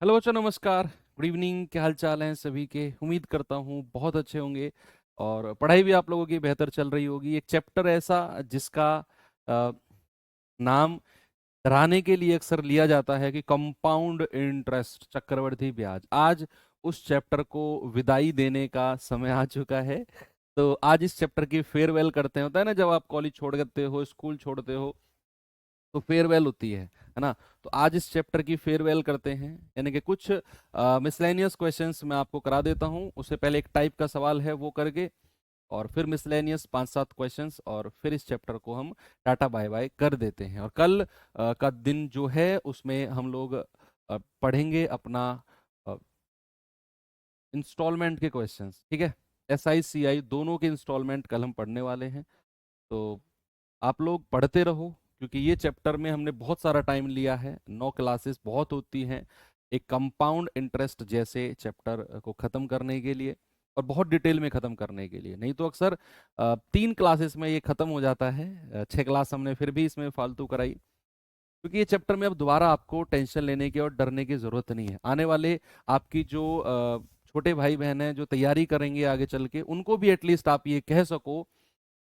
Hello बच्चों, नमस्कार। Good evening. क्या हाल चाल हैं सभी के? उम्मीद करता हूँ बहुत अच्छे होंगे और पढ़ाई भी आप लोगों की बेहतर चल रही होगी। एक चैप्टर ऐसा जिसका अ, नाम डराने के लिए अक्सर लिया जाता है कि कंपाउंड इंटरेस्ट, चक्रवृद्धि ब्याज। आज उस चैप्टर को विदाई देने का समय आ चुका है। तो आज इस चैप्टर की फेयरवेल करते हैं। होता है ना, जब आप कॉलेज छोड़ देते हो, स्कूल छोड़ते हो, तो फेयरवेल होती है ना। तो आज इस चैप्टर की फेयरवेल करते हैं, यानी कि कुछ मिसलेनियस क्वेश्चंस मैं आपको करा देता हूं। उससे पहले एक टाइप का सवाल है वो करके, और फिर मिसलेनियस 5-7 क्वेश्चंस, और फिर इस चैप्टर को हम टाटा बाय बाय कर देते हैं। और कल का दिन जो है उसमें हम लोग पढ़ेंगे अपना इंस्टॉलमेंट के क्वेश्चंस। ठीक है, SI CI दोनों के इंस्टॉलमेंट कल हम पढ़ने वाले हैं। तो आप लोग पढ़ते रहो, क्योंकि ये चैप्टर में हमने बहुत सारा टाइम लिया है। 9 क्लासेस बहुत होती हैं एक कंपाउंड इंटरेस्ट जैसे चैप्टर को ख़त्म करने के लिए, और बहुत डिटेल में ख़त्म करने के लिए। नहीं तो अक्सर 3 क्लासेस में ये ख़त्म हो जाता है। 6 क्लास हमने फिर भी इसमें फालतू कराई, क्योंकि ये चैप्टर में अब दोबारा आपको टेंशन लेने की और डरने की ज़रूरत नहीं है। आने वाले आपकी जो छोटे भाई बहन हैं जो तैयारी करेंगे आगे चल के, उनको भी एटलीस्ट आप ये कह सको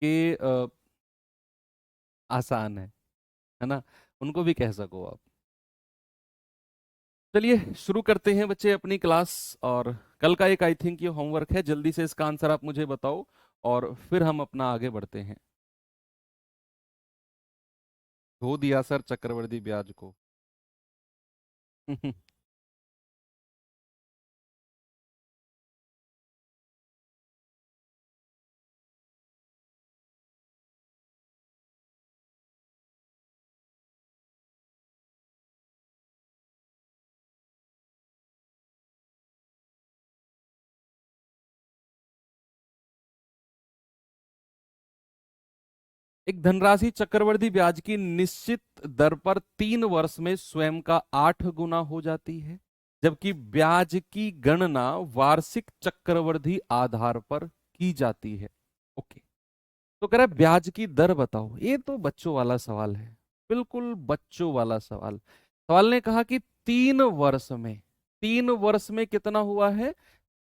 कि आसान है ना। उनको भी कह सको आप। चलिए शुरू करते हैं बच्चे अपनी क्लास। और कल का एक आई थिंक ये होमवर्क है, जल्दी से इसका आंसर आप मुझे बताओ और फिर हम अपना आगे बढ़ते हैं। धो दिया सर चक्रवर्ती ब्याज को। एक धनराशि चक्रवर्ती ब्याज की निश्चित दर पर 3 वर्ष में स्वयं का 8 गुना हो जाती है, जबकि ब्याज की गणना वार्षिक चक्रवर्ती आधार पर की जाती है। ओके। तो कह रहा है ब्याज की दर बताओ। ये तो बच्चों वाला सवाल है, बिल्कुल बच्चों वाला सवाल। सवाल ने कहा कि 3 वर्ष में, 3 वर्ष में कितना हुआ है?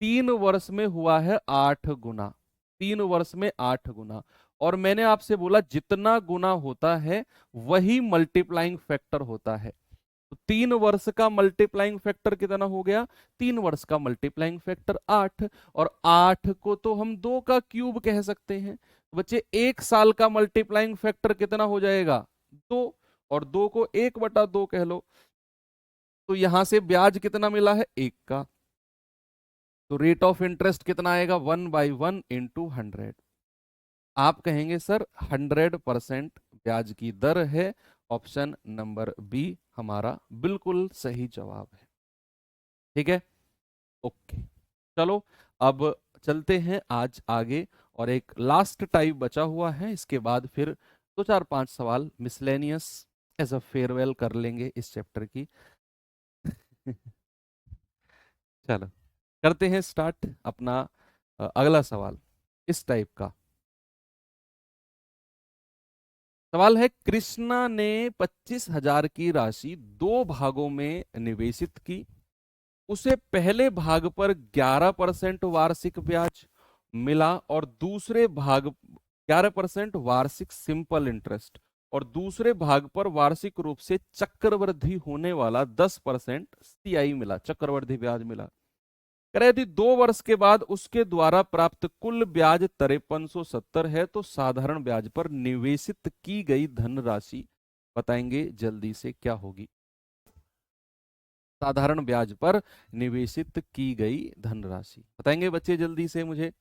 3 वर्ष में हुआ है 8 गुना। 3 वर्ष में 8 गुना। और मैंने आपसे बोला जितना गुना होता है वही मल्टीप्लाइंग फैक्टर होता है। तो 3 वर्ष का मल्टीप्लाइंग फैक्टर कितना हो गया? 3 वर्ष का मल्टीप्लाइंग फैक्टर 8। और 8 को तो हम 2 का क्यूब कह सकते हैं। तो बच्चे 1 साल का मल्टीप्लाइंग फैक्टर कितना हो जाएगा? 2। और 2 को 1/2 कह लो। तो यहां से ब्याज कितना मिला है? 1 का। तो रेट ऑफ इंटरेस्ट कितना आएगा? 1/1 × 100। आप कहेंगे सर 100% ब्याज की दर है। ऑप्शन नंबर बी हमारा बिल्कुल सही जवाब है। ठीक है, ओके। चलो अब चलते हैं आज आगे, और एक लास्ट टाइप बचा हुआ है। इसके बाद फिर 2 4 5 सवाल मिसलेनियस एज अ फेयरवेल कर लेंगे इस चैप्टर की। चलो करते हैं स्टार्ट अपना अगला सवाल इस टाइप का। सवाल है, कृष्णा ने 25,000 की राशि 2 भागों में निवेशित की। उसे पहले भाग पर 11% वार्षिक ब्याज मिला, और दूसरे भाग 11% वार्षिक सिंपल इंटरेस्ट, और दूसरे भाग पर वार्षिक रूप से चक्रवृद्धि होने वाला 10% CI मिला, चक्रवृद्धि ब्याज मिला। कह रहे यदि 2 वर्ष के बाद उसके द्वारा प्राप्त कुल ब्याज 5370 है, तो साधारण ब्याज पर निवेशित की गई धनराशि बताएंगे जल्दी से क्या होगी? साधारण ब्याज पर निवेशित की गई धनराशि बताएंगे बच्चे जल्दी से मुझे।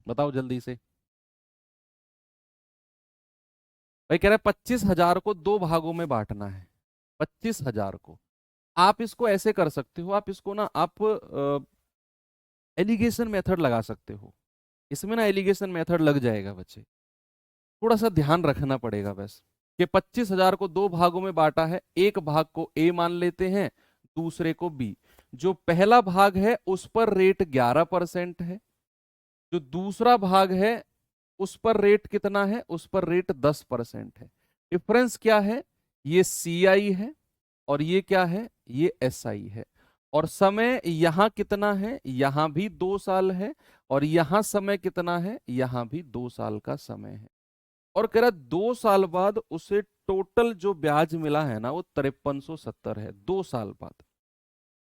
बताओ जल्दी से। भाई कह रहा है 25,000 को 2 भागों में बांटना है। 25,000 को आप इसको ऐसे कर सकते हो, आप इसको ना आप एलिगेशन मेथड लगा सकते हो। इसमें ना एलिगेशन मेथड लग जाएगा बच्चे, थोड़ा सा ध्यान रखना पड़ेगा बस। कि 25,000 को दो भागों में बांटा है, एक भाग को ए मान लेते हैं, दूसरे को बी। जो पहला भाग है उस पर रेट 11% है, जो दूसरा भाग है उस पर रेट कितना है, उस पर रेट 10% है। डिफरेंस क्या है, ये सी आई है और ये क्या है, ये एस आई है। और समय यहां कितना है, यहां भी 2 साल है, और यहां समय कितना है, यहां भी 2 साल का समय है। और कह रहा 2 साल बाद उसे टोटल जो ब्याज मिला है ना वो 5370 है। 2 साल बाद,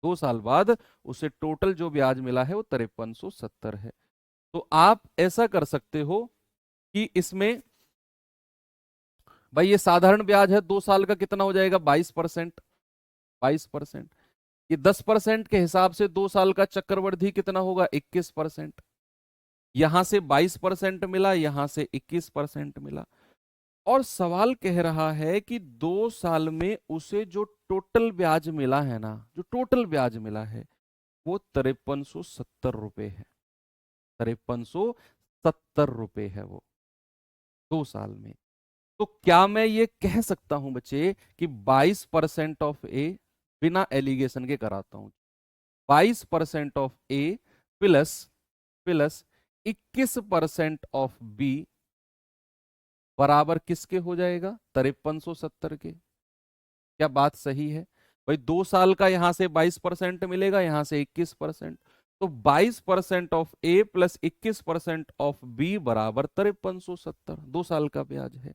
2 साल बाद उसे टोटल जो ब्याज मिला है वो 5370 है। तो आप ऐसा कर सकते हो कि इसमें भाई ये साधारण ब्याज है, 2 साल का कितना हो जाएगा, 22%। 22%, ये 10% के हिसाब से 2 साल का चक्रवृद्धि कितना होगा, 21%। यहां से 22% मिला, यहां से 21% मिला। और सवाल कह रहा है कि 2 साल में उसे जो टोटल ब्याज मिला है ना, जो टोटल ब्याज मिला है वो 5370 रुपए है। 5370 रुपए है वो 2 साल में। तो क्या मैं ये कह सकता हूं बच्चे कि 22% ऑफ ए, बिना एलिगेशन के कराता हूं, 22% of A plus plus 21% of B बराबर किसके हो जाएगा, 5370 के। क्या बात सही है भाई, 2 साल का यहां से 22% मिलेगा, यहां से 21%। तो 22% of A plus 21% of B बराबर 5370, 2 साल का ब्याज है।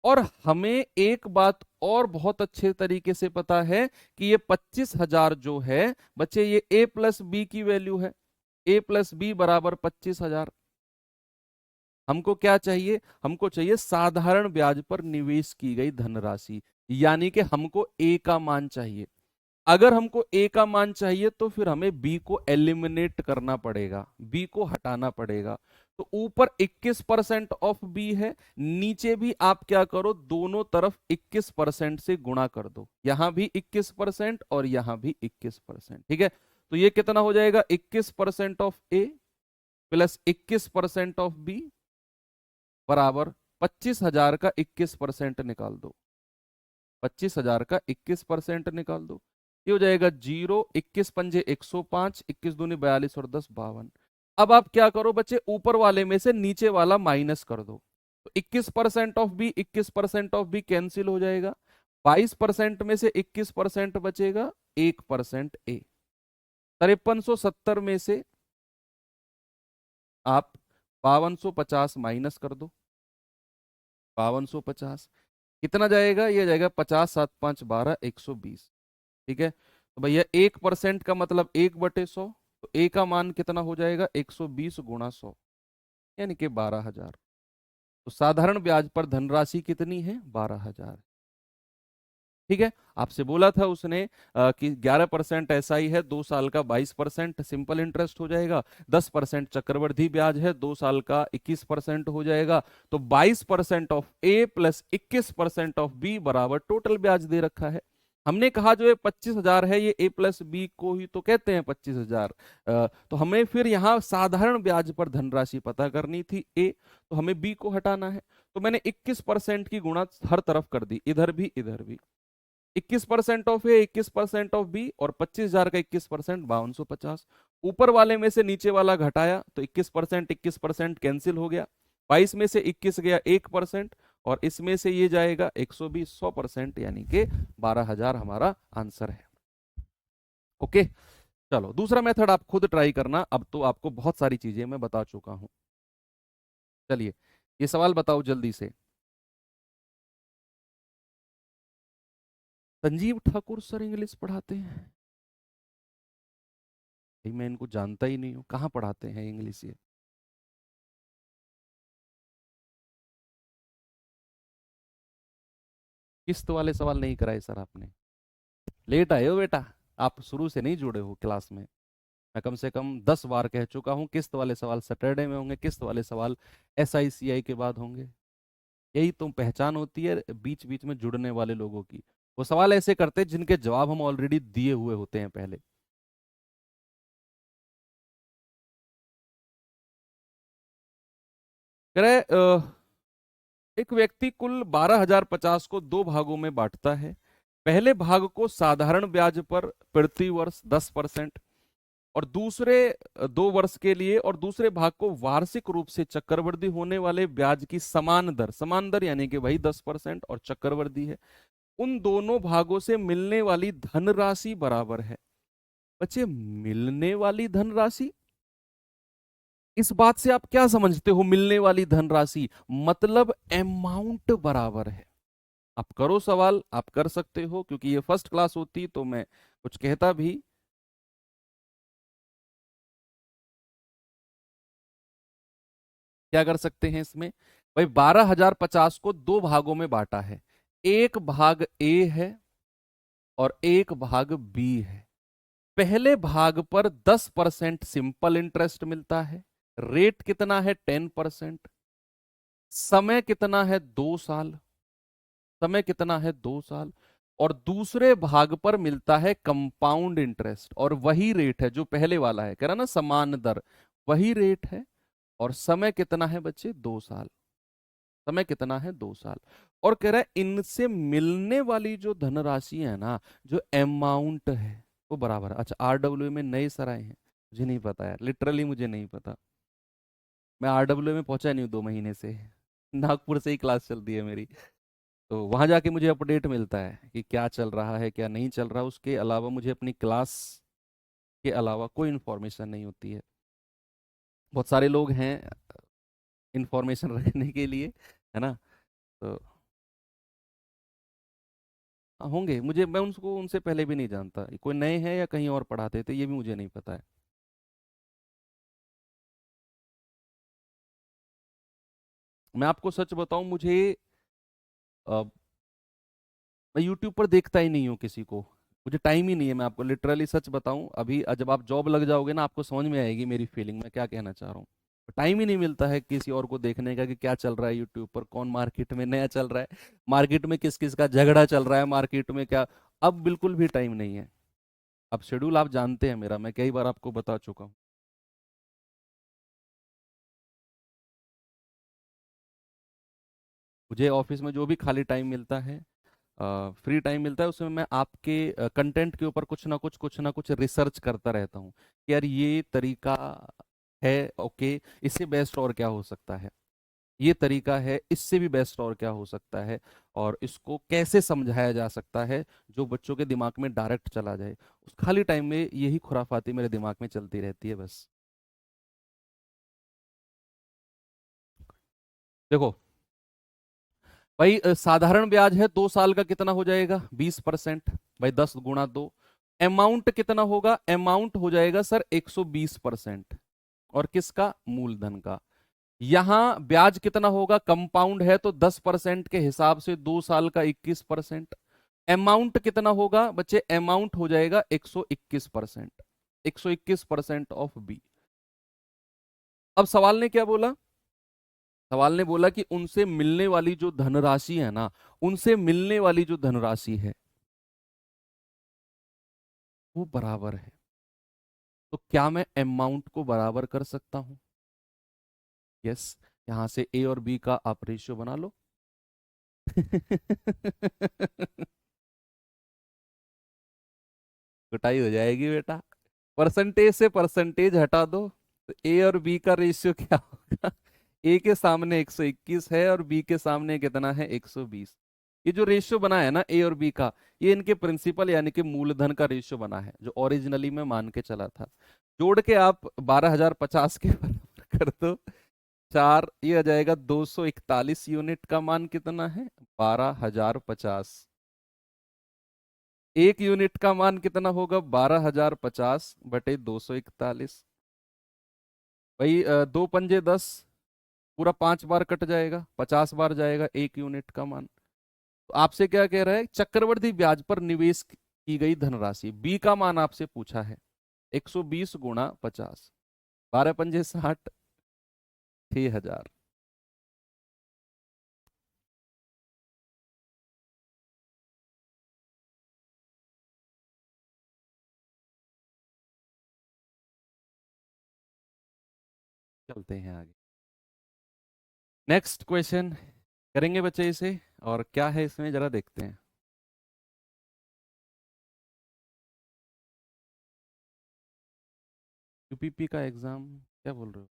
और हमें एक बात और बहुत अच्छे तरीके से पता है कि ये 25,000 जो है बच्चे, ये ए प्लस बी की वैल्यू है। ए प्लस बी बराबर 25,000। हमको क्या चाहिए, हमको चाहिए साधारण ब्याज पर निवेश की गई धनराशि, यानी कि हमको ए का मान चाहिए। अगर हमको ए का मान चाहिए तो फिर हमें बी को एलिमिनेट करना पड़ेगा, बी को हटाना पड़ेगा। तो ऊपर 21% ऑफ बी है, नीचे भी आप क्या करो, दोनों तरफ 21% से गुणा कर दो, यहां भी 21% और यहां भी 21%। ठीक है, तो ये कितना हो जाएगा, 21% of A plus 21% of B बराबर 25,000 का 21% निकाल दो। 25,000 का 21% निकाल दो, ये हो जाएगा 0, 21 पंजे 105, 21 दूनी 42 और 10 52। अब आप क्या करो बच्चे, ऊपर वाले में से नीचे वाला माइनस कर दो। तो 21% of B, 21% of B cancel हो जाएगा, 22% में से 21% बचेगा, 1% ए। 5370 में से आप 5250 माइनस कर दो। 5250 कितना जाएगा, ये जाएगा 50 7 5 12, 120। ठीक है, तो भैया 1% का मतलब 1/100, तो ए का मान कितना हो जाएगा, 120 गुणा 100, यानी कि 12,000। तो साधारण ब्याज पर धनराशि कितनी है, 12,000। ठीक है, आपसे बोला था उसने कि 11% एसआई है, 2 साल का 22% सिंपल इंटरेस्ट हो जाएगा, 10% चक्रवृद्धि ब्याज है, 2 साल का 21% हो जाएगा। तो 22% of A plus 21% of B बराबर टोटल ब्याज दे रखा है। हमने कहा जो ये 25,000 है, ये ए प्लस बी को ही तो कहते हैं 25,000। तो हमें फिर यहाँ साधारण ब्याज पर धनराशि पता करनी थी ए, तो हमें बी को हटाना है। तो मैंने 21% की गुणा हर तरफ कर दी, इधर भी इधर भी। 21% ऑफ ए, 21% ऑफ बी, और 25,000 का 21% 5250। ऊपर वाले में से नीचे वाला घटाया तो 21% कैंसिल हो गया, 22 में से 21 गया 1%, और इसमें से ये जाएगा 120, 100%, यानी कि 12,000 हमारा आंसर है। ओके, चलो दूसरा मेथड आप खुद ट्राई करना, अब तो आपको बहुत सारी चीजें मैं बता चुका हूं। चलिए ये सवाल बताओ जल्दी से। संजीव ठाकुर सर इंग्लिश पढ़ाते हैं? भाई मैं इनको जानता ही नहीं हूँ, कहाँ पढ़ाते हैं इंग्लिश ये? किस्त वाले सवाल नहीं कराए सर आपने? लेट आए हो बेटा, आप शुरू से नहीं जुड़े हो क्लास में। मैं कम से कम 10 बार कह चुका हूँ, किस्त वाले सवाल सैटरडे में होंगे, किस्त वाले सवाल SICI के बाद होंगे। यही तो पहचान होती है बीच बीच में जुड़ने वाले लोगों की। वो सवाल ऐसे करते हैं जिनके जवाब हम ऑलरेडी दिए हुए होते हैं पहले। कह रहे एक व्यक्ति कुल 12,050 को दो भागों में बांटता है। पहले भाग को साधारण ब्याज पर प्रति वर्ष 10% और दूसरे 2 वर्ष के लिए, और दूसरे भाग को वार्षिक रूप से चक्रवृद्धि होने वाले ब्याज की समान दर यानी कि वही 10% और चक्रवृद्धि है, उन दोनों भागों से मिलने वाली धनराशि बराबर है। बच्चे, मिलने वाली धनराशि, इस बात से आप क्या समझते हो? मिलने वाली धनराशि मतलब अमाउंट बराबर है। आप करो सवाल, आप कर सकते हो, क्योंकि ये फर्स्ट क्लास होती तो मैं कुछ कहता भी। क्या कर सकते हैं इसमें? भाई 12,050 को दो भागों में बांटा है, एक भाग ए है और एक भाग बी है। पहले भाग पर 10% सिंपल इंटरेस्ट मिलता है, रेट कितना है? 10%। समय कितना है? 2 साल। समय कितना है? 2 साल। और दूसरे भाग पर मिलता है कंपाउंड इंटरेस्ट, और वही रेट है जो पहले वाला है, कह रहा ना समान दर, वही रेट है। और समय कितना है बच्चे? 2 साल। समय कितना है? 2 साल। और कह रहा है इनसे मिलने वाली जो धनराशि है ना, जो अमाउंट है, वो बराबर है। अच्छा, आरडब्ल्यू में नए सर आए हैं, मुझे नहीं पता यार, लिटरली मुझे नहीं पता। मैं आरडब्ल्यू में पहुंचा नहीं हूँ 2 महीने से। नागपुर से ही क्लास चलती है मेरी, तो वहां जाके मुझे अपडेट मिलता है कि क्या चल रहा है क्या नहीं चल रहा। उसके अलावा मुझे अपनी क्लास के अलावा कोई इन्फॉर्मेशन नहीं होती है। बहुत सारे लोग हैं इन्फॉर्मेशन रखने के लिए, है ना? तो हाँ, होंगे, मुझे, मैं उनको उनसे पहले भी नहीं जानता, कोई नए हैं या कहीं और पढ़ाते थे ये भी मुझे नहीं पता है। मैं आपको सच बताऊं, मुझे मैं यूट्यूब पर देखता ही नहीं हूँ किसी को, मुझे टाइम ही नहीं है। मैं आपको लिटरली सच बताऊं, अभी जब आप जॉब लग जाओगे ना, आपको समझ में आएगी मेरी फीलिंग, मैं क्या कहना चाह रहा हूँ। टाइम ही नहीं मिलता है किसी और को देखने का कि क्या चल रहा है यूट्यूब पर, कौन मार्केट में नया चल रहा है, मार्केट में किस किस का झगड़ा चल रहा है, मार्केट में क्या। अब बिल्कुल भी टाइम नहीं है। अब शेड्यूल आप जानते हैं मेरा, मैं कई बार आपको बता चुका हूँ। मुझे ऑफिस में जो भी खाली टाइम मिलता है, फ्री टाइम मिलता है, उसमें मैं आपके कंटेंट के ऊपर कुछ ना कुछ रिसर्च करता रहता हूँ कि यार ये तरीका है, ओके, इससे बेस्ट और क्या हो सकता है, ये तरीका है, इससे भी बेस्ट और क्या हो सकता है, और इसको कैसे समझाया जा सकता है जो बच्चों के दिमाग में डायरेक्ट चला जाए। उस खाली टाइम में यही खुराफाती मेरे दिमाग में चलती रहती है बस। देखो भाई, साधारण ब्याज है 2 साल का, कितना हो जाएगा? 20%। भाई 10 × 2। अमाउंट कितना होगा? अमाउंट हो जाएगा सर 120%। और किसका? मूलधन का। यहां ब्याज कितना होगा? कंपाउंड है तो 10% के हिसाब से 2 साल का 21%। अमाउंट कितना होगा बच्चे? अमाउंट हो जाएगा 121%। 121% ऑफ बी। अब सवाल ने क्या बोला? सवाल ने बोला कि उनसे मिलने वाली जो धनराशि है ना, उनसे मिलने वाली जो धनराशि है वो बराबर है। तो क्या मैं अमाउंट को बराबर कर सकता हूं? यस। यहां से ए और बी का आप रेशियो बना लो। कुटाई हो जाएगी बेटा। परसेंटेज से परसेंटेज हटा दो, तो ए और बी का रेशियो क्या होगा? ए के सामने 121 है और बी के सामने कितना है? 120। ये जो रेशियो बना है ना ए और बी का, ये इनके प्रिंसिपल यानी कि मूलधन का रेशियो बना है, जो ओरिजिनली में मान के चला था। जोड़ के आप 12,050 के बराबर कर दो, चार, ये आ जाएगा 241 यूनिट का मान कितना है? 12,050। एक यूनिट का मान कितना होगा? 12,050/241। भाई 2 × 5 = 10, पूरा 5 बार कट जाएगा, 50 बार जाएगा एक यूनिट का मान। तो आपसे क्या कह रहा है? चक्रवृद्धि ब्याज पर निवेश की गई धनराशि बी का मान आपसे पूछा है। 120 × 50, 12 × 5 = 60, 6,000। चलते हैं आगे। Next question. करेंगे बच्चे इसे, और क्या है इसमें जरा देखते हैं। यूपीपी का एग्जाम क्या बोल रहे हो?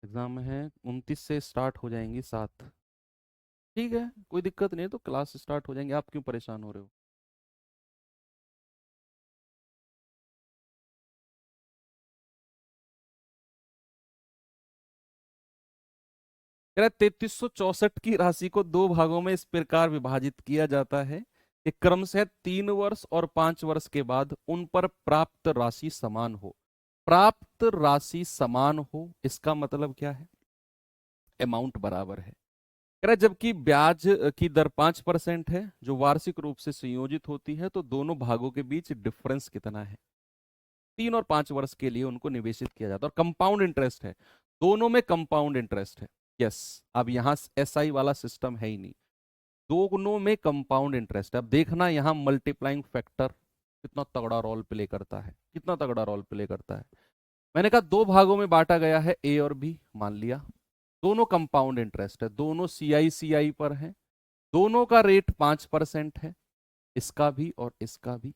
एग्जाम है 29 से, स्टार्ट हो जाएंगी 7। ठीक है, कोई दिक्कत नहीं है, तो क्लास स्टार्ट हो जाएंगे, आप क्यों परेशान हो रहे हो? कह रहा 3364 की राशि को दो भागों में इस प्रकार विभाजित किया जाता है कि क्रमशः 3 वर्ष और 5 वर्ष के बाद उन पर प्राप्त राशि समान हो। प्राप्त राशि समान हो, इसका मतलब क्या है? अमाउंट बराबर है। कह रहा जबकि ब्याज की दर 5% है जो वार्षिक रूप से संयोजित होती है, तो दोनों भागों के बीच डिफरेंस कितना है? 3 और 5 वर्ष के लिए उनको निवेशित किया जाता है, और कंपाउंड इंटरेस्ट है, दोनों में कंपाउंड इंटरेस्ट है। यस, अब यहां एसआई वाला सिस्टम है ही नहीं, दोनों में कंपाउंड इंटरेस्ट है। अब देखना यहां मल्टीप्लाइंग फैक्टर कितना तगड़ा रोल प्ले करता है, कितना तगड़ा रोल प्ले करता है। मैंने कहा दो भागों में बांटा गया है, ए और बी, मान लिया। दोनों कंपाउंड इंटरेस्ट है, दोनों सीआई पर है, दोनों का रेट 5% है, इसका भी और इसका भी।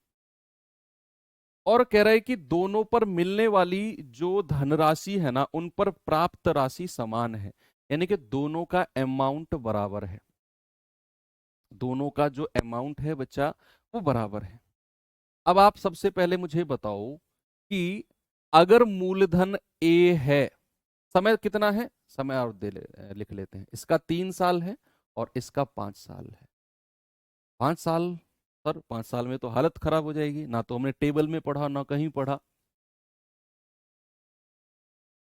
और कह रहा है कि दोनों पर मिलने वाली जो धनराशि है ना, उन पर प्राप्त राशि समान है, यानी कि दोनों का अमाउंट बराबर है। दोनों का जो अमाउंट है बच्चा, वो बराबर है। अब आप सबसे पहले मुझे बताओ कि अगर मूलधन ए है, समय कितना है? समय और लिख लेते हैं, इसका 3 साल है और इसका 5 साल है। 5 साल, सर 5 साल में तो हालत खराब हो जाएगी, ना तो हमने टेबल में पढ़ा ना कहीं पढ़ा,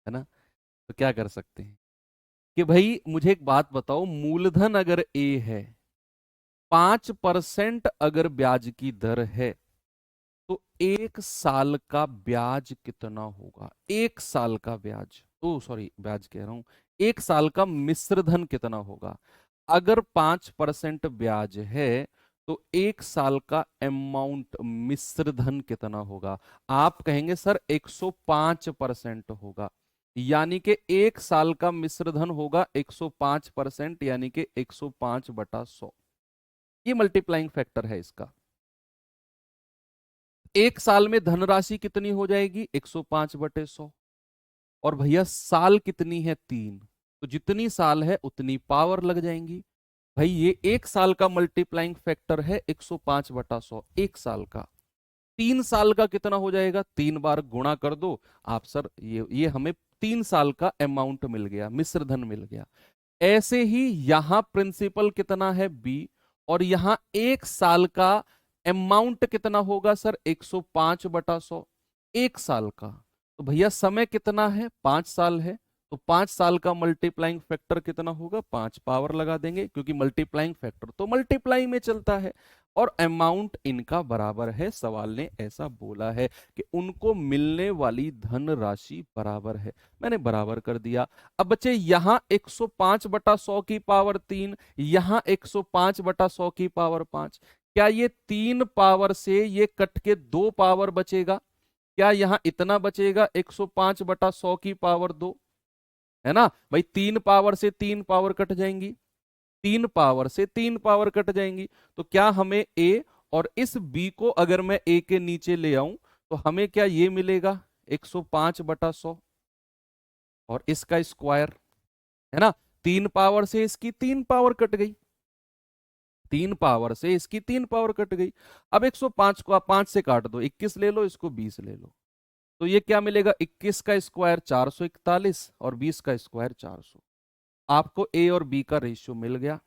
है ना? तो क्या कर सकते हैं कि भाई मुझे एक बात बताओ, मूलधन अगर ए है, 5% अगर ब्याज की दर है, तो 1 साल का ब्याज कितना होगा? 1 साल का ब्याज, ओ सॉरी ब्याज कह रहा हूं, 1 साल का मिश्र धन कितना होगा? अगर 5% ब्याज है, तो 1 साल का अमाउंट मिश्र धन कितना होगा? आप कहेंगे सर 105% होगा, यानी कि 1 साल का मिश्र धन होगा 105%, यानी कि 105/100। ये मल्टीप्लाइंग फैक्टर है इसका। 1 साल में धनराशि कितनी हो जाएगी? 105/100। और भैया साल कितनी है? 3, तो जितनी साल है उतनी पावर लग जाएंगी। भाई ये 1 साल का मल्टीप्लाइंग फैक्टर है 105/100, 1 साल का। 3 साल का कितना हो जाएगा? 3 बार गुणा कर दो आप सर, ये हमें 3 साल का अमाउंट मिल गया, मिश्र धन मिल गया। ऐसे ही यहां प्रिंसिपल कितना है? बी, और यहां 1 साल का अमाउंट कितना होगा सर? 105/100, 1 साल का। तो भैया समय कितना है? 5 साल है, तो 5 साल का मल्टीप्लाइंग फैक्टर कितना होगा? 5, पावर लगा देंगे, क्योंकि मल्टीप्लाइंग फैक्टर तो मल्टीप्लाई में चलता है, और अमाउंट इनका बराबर है। सवाल ने ऐसा बोला है कि उनको मिलने वाली धन राशि बराबर है, मैंने बराबर कर दिया। अब बच्चे यहां 105/100 की पावर 3, यहां 105/100 की पावर 5, क्या ये 3 पावर से ये कट के 2 पावर बचेगा? क्या यहां इतना बचेगा? 105/100 की पावर 2, है ना भाई? 3 पावर से 3 पावर कट जाएंगी, 3 पावर से 3 पावर कट जाएंगी, तो क्या हमें ए, और इस बी को अगर मैं ए के नीचे ले आऊं, तो हमें क्या ये मिलेगा? 105/100, और इसका स्क्वायर, है ना? 3 पावर से इसकी 3 पावर कट गई, 3 पावर से इसकी 3 पावर कट गई। अब 105 को आप 5 से काट दो, 21 ले लो, इसको 20 ले लो, तो ये क्या मिलेगा? 21 का स्क्वायर 441, और 20 का स्क्वायर 400। आपको ए और बी का रेशियो मिल गया।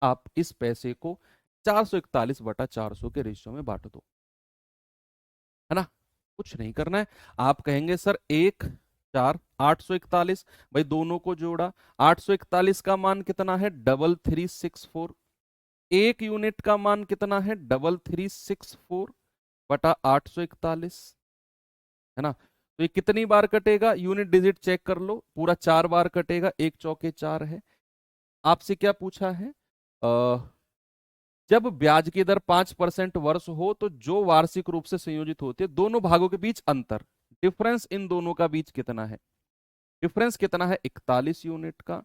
आप इस पैसे को 441/400 के रेशियो में बांट दो, है ना? कुछ नहीं करना है। आप कहेंगे सर 1 4 841, भाई दोनों को जोड़ा, 841 का मान कितना है? 3364। 1 यूनिट का मान कितना है? 3364/841, है ना? तो ये कितनी बार कटेगा? यूनिट डिजिट चेक कर लो, पूरा 4 बार कटेगा, 1 चौके 4 है। आपसे क्या पूछा है? जब ब्याज की दर 5% वर्ष हो तो जो वार्षिक रूप से संयोजित होते हैं दोनों भागों के बीच अंतर, डिफरेंस इन दोनों का बीच कितना है? डिफरेंस कितना है? 41 यूनिट का।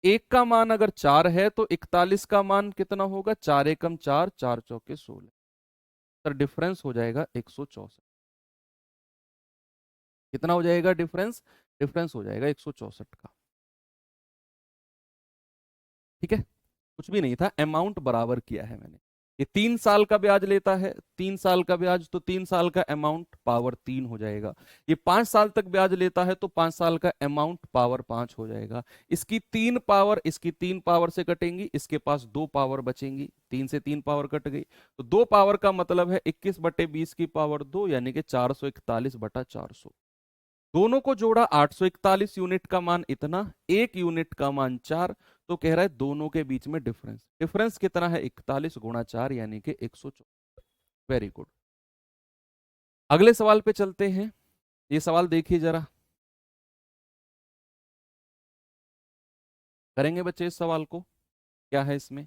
एक का मान अगर 4 है तो 41 का मान कितना होगा? 4 एकम 4, 4 चौके 16। सर डिफरेंस हो जाएगा 164। कितना हो जाएगा डिफरेंस? डिफरेंस हो जाएगा 164 का। ठीक है, कुछ भी नहीं था, अमाउंट बराबर किया है मैंने। ये 3 साल का ब्याज लेता है, 3 साल का ब्याज, तो 3 साल का अमाउंट पावर 3 हो जाएगा। ये 5 साल तक ब्याज लेता है तो 5 साल का अमाउंट पावर 5 हो जाएगा। इसकी 3 पावर इसकी 3 पावर से कटेंगी, इसके पास 2 पावर बचेंगी, 3 से 3 पावर कट गई, तो 2 पावर का मतलब है 21/20 की पावर 2, यानी कि 441/400। दोनों को जोड़ा 841 यूनिट का मान इतना, 1 यूनिट का मान 4, तो कह रहा है दोनों के बीच में डिफरेंस, डिफरेंस कितना है? 41 गुणा 4 यानी कि 164। Very good. अगले सवाल पे चलते हैं। ये सवाल देखिए जरा, करेंगे बच्चे इस सवाल को? क्या है इसमें?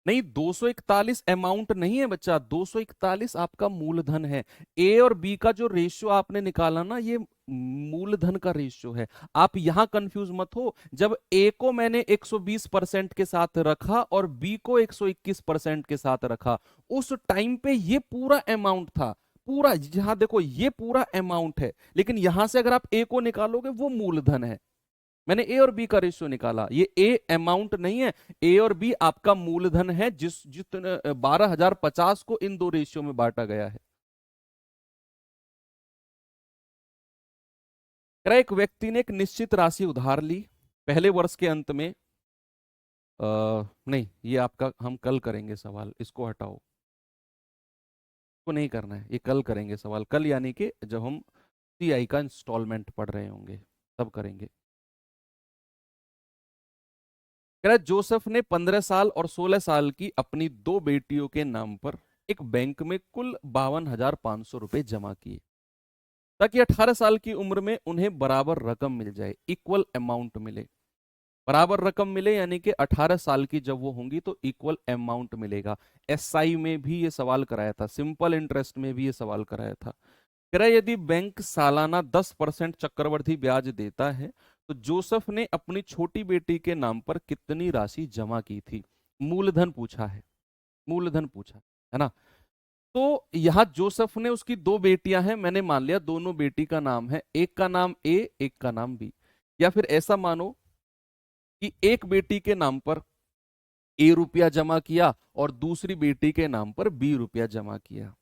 नहीं, 241 अमाउंट नहीं है बच्चा, 241 आपका मूलधन है। ए और बी का जो रेशियो आपने निकाला ना, ये मूलधन का रेशियो है। आप यहां कंफ्यूज मत हो। जब ए को मैंने 120% के साथ रखा और बी को 121% के साथ रखा, उस टाइम पे ये पूरा अमाउंट था। पूरा, जहां देखो ये पूरा अमाउंट है, लेकिन यहां से अगर आप ए को निकालोगे वो मूलधन है। मैंने ए और बी का रेशियो निकाला, ये ए अमाउंट नहीं है, ए और बी आपका मूलधन है, जितने 12,050 को इन दो रेशियो में बांटा गया है। एक व्यक्ति ने एक निश्चित राशि उधार ली पहले वर्ष के अंत में। नहीं, ये आपका हम कल करेंगे सवाल, इसको हटाओ, को नहीं करना है, ये कल करेंगे सवाल, कल यानी कि जब हम सीआई का इंस्टॉलमेंट पढ़ रहे होंगे तब करेंगे। कह रहा है जोसेफ ने 15 साल और 16 साल की अपनी दो बेटियों के नाम पर एक बैंक में कुल 52,500 रुपए जमा किए, ताकि 18 साल की उम्र में उन्हें बराबर रकम मिल जाए, इक्वल अमाउंट मिले। बराबर रकम मिले यानी कि 18 साल की जब वो होंगी तो इक्वल अमाउंट मिलेगा। एसआई में भी ये सवाल कराया था, सिंपल इंटरेस्ट में भी ये सवाल कराया था। कह रहा है यदि बैंक सालाना 10% चक्रवृद्धि ब्याज देता है तो जोसेफ ने अपनी छोटी बेटी के नाम पर कितनी राशि जमा की थी? मूलधन पूछा है, मूलधन पूछा है ना। तो यहां जोसेफ ने, उसकी दो बेटियां हैं, मैंने मान लिया दोनों बेटी का नाम है, एक का नाम ए, एक का नाम बी। या फिर ऐसा मानो कि एक बेटी के नाम पर ए रुपया जमा किया और दूसरी बेटी के नाम पर बी रुपया जमा किया।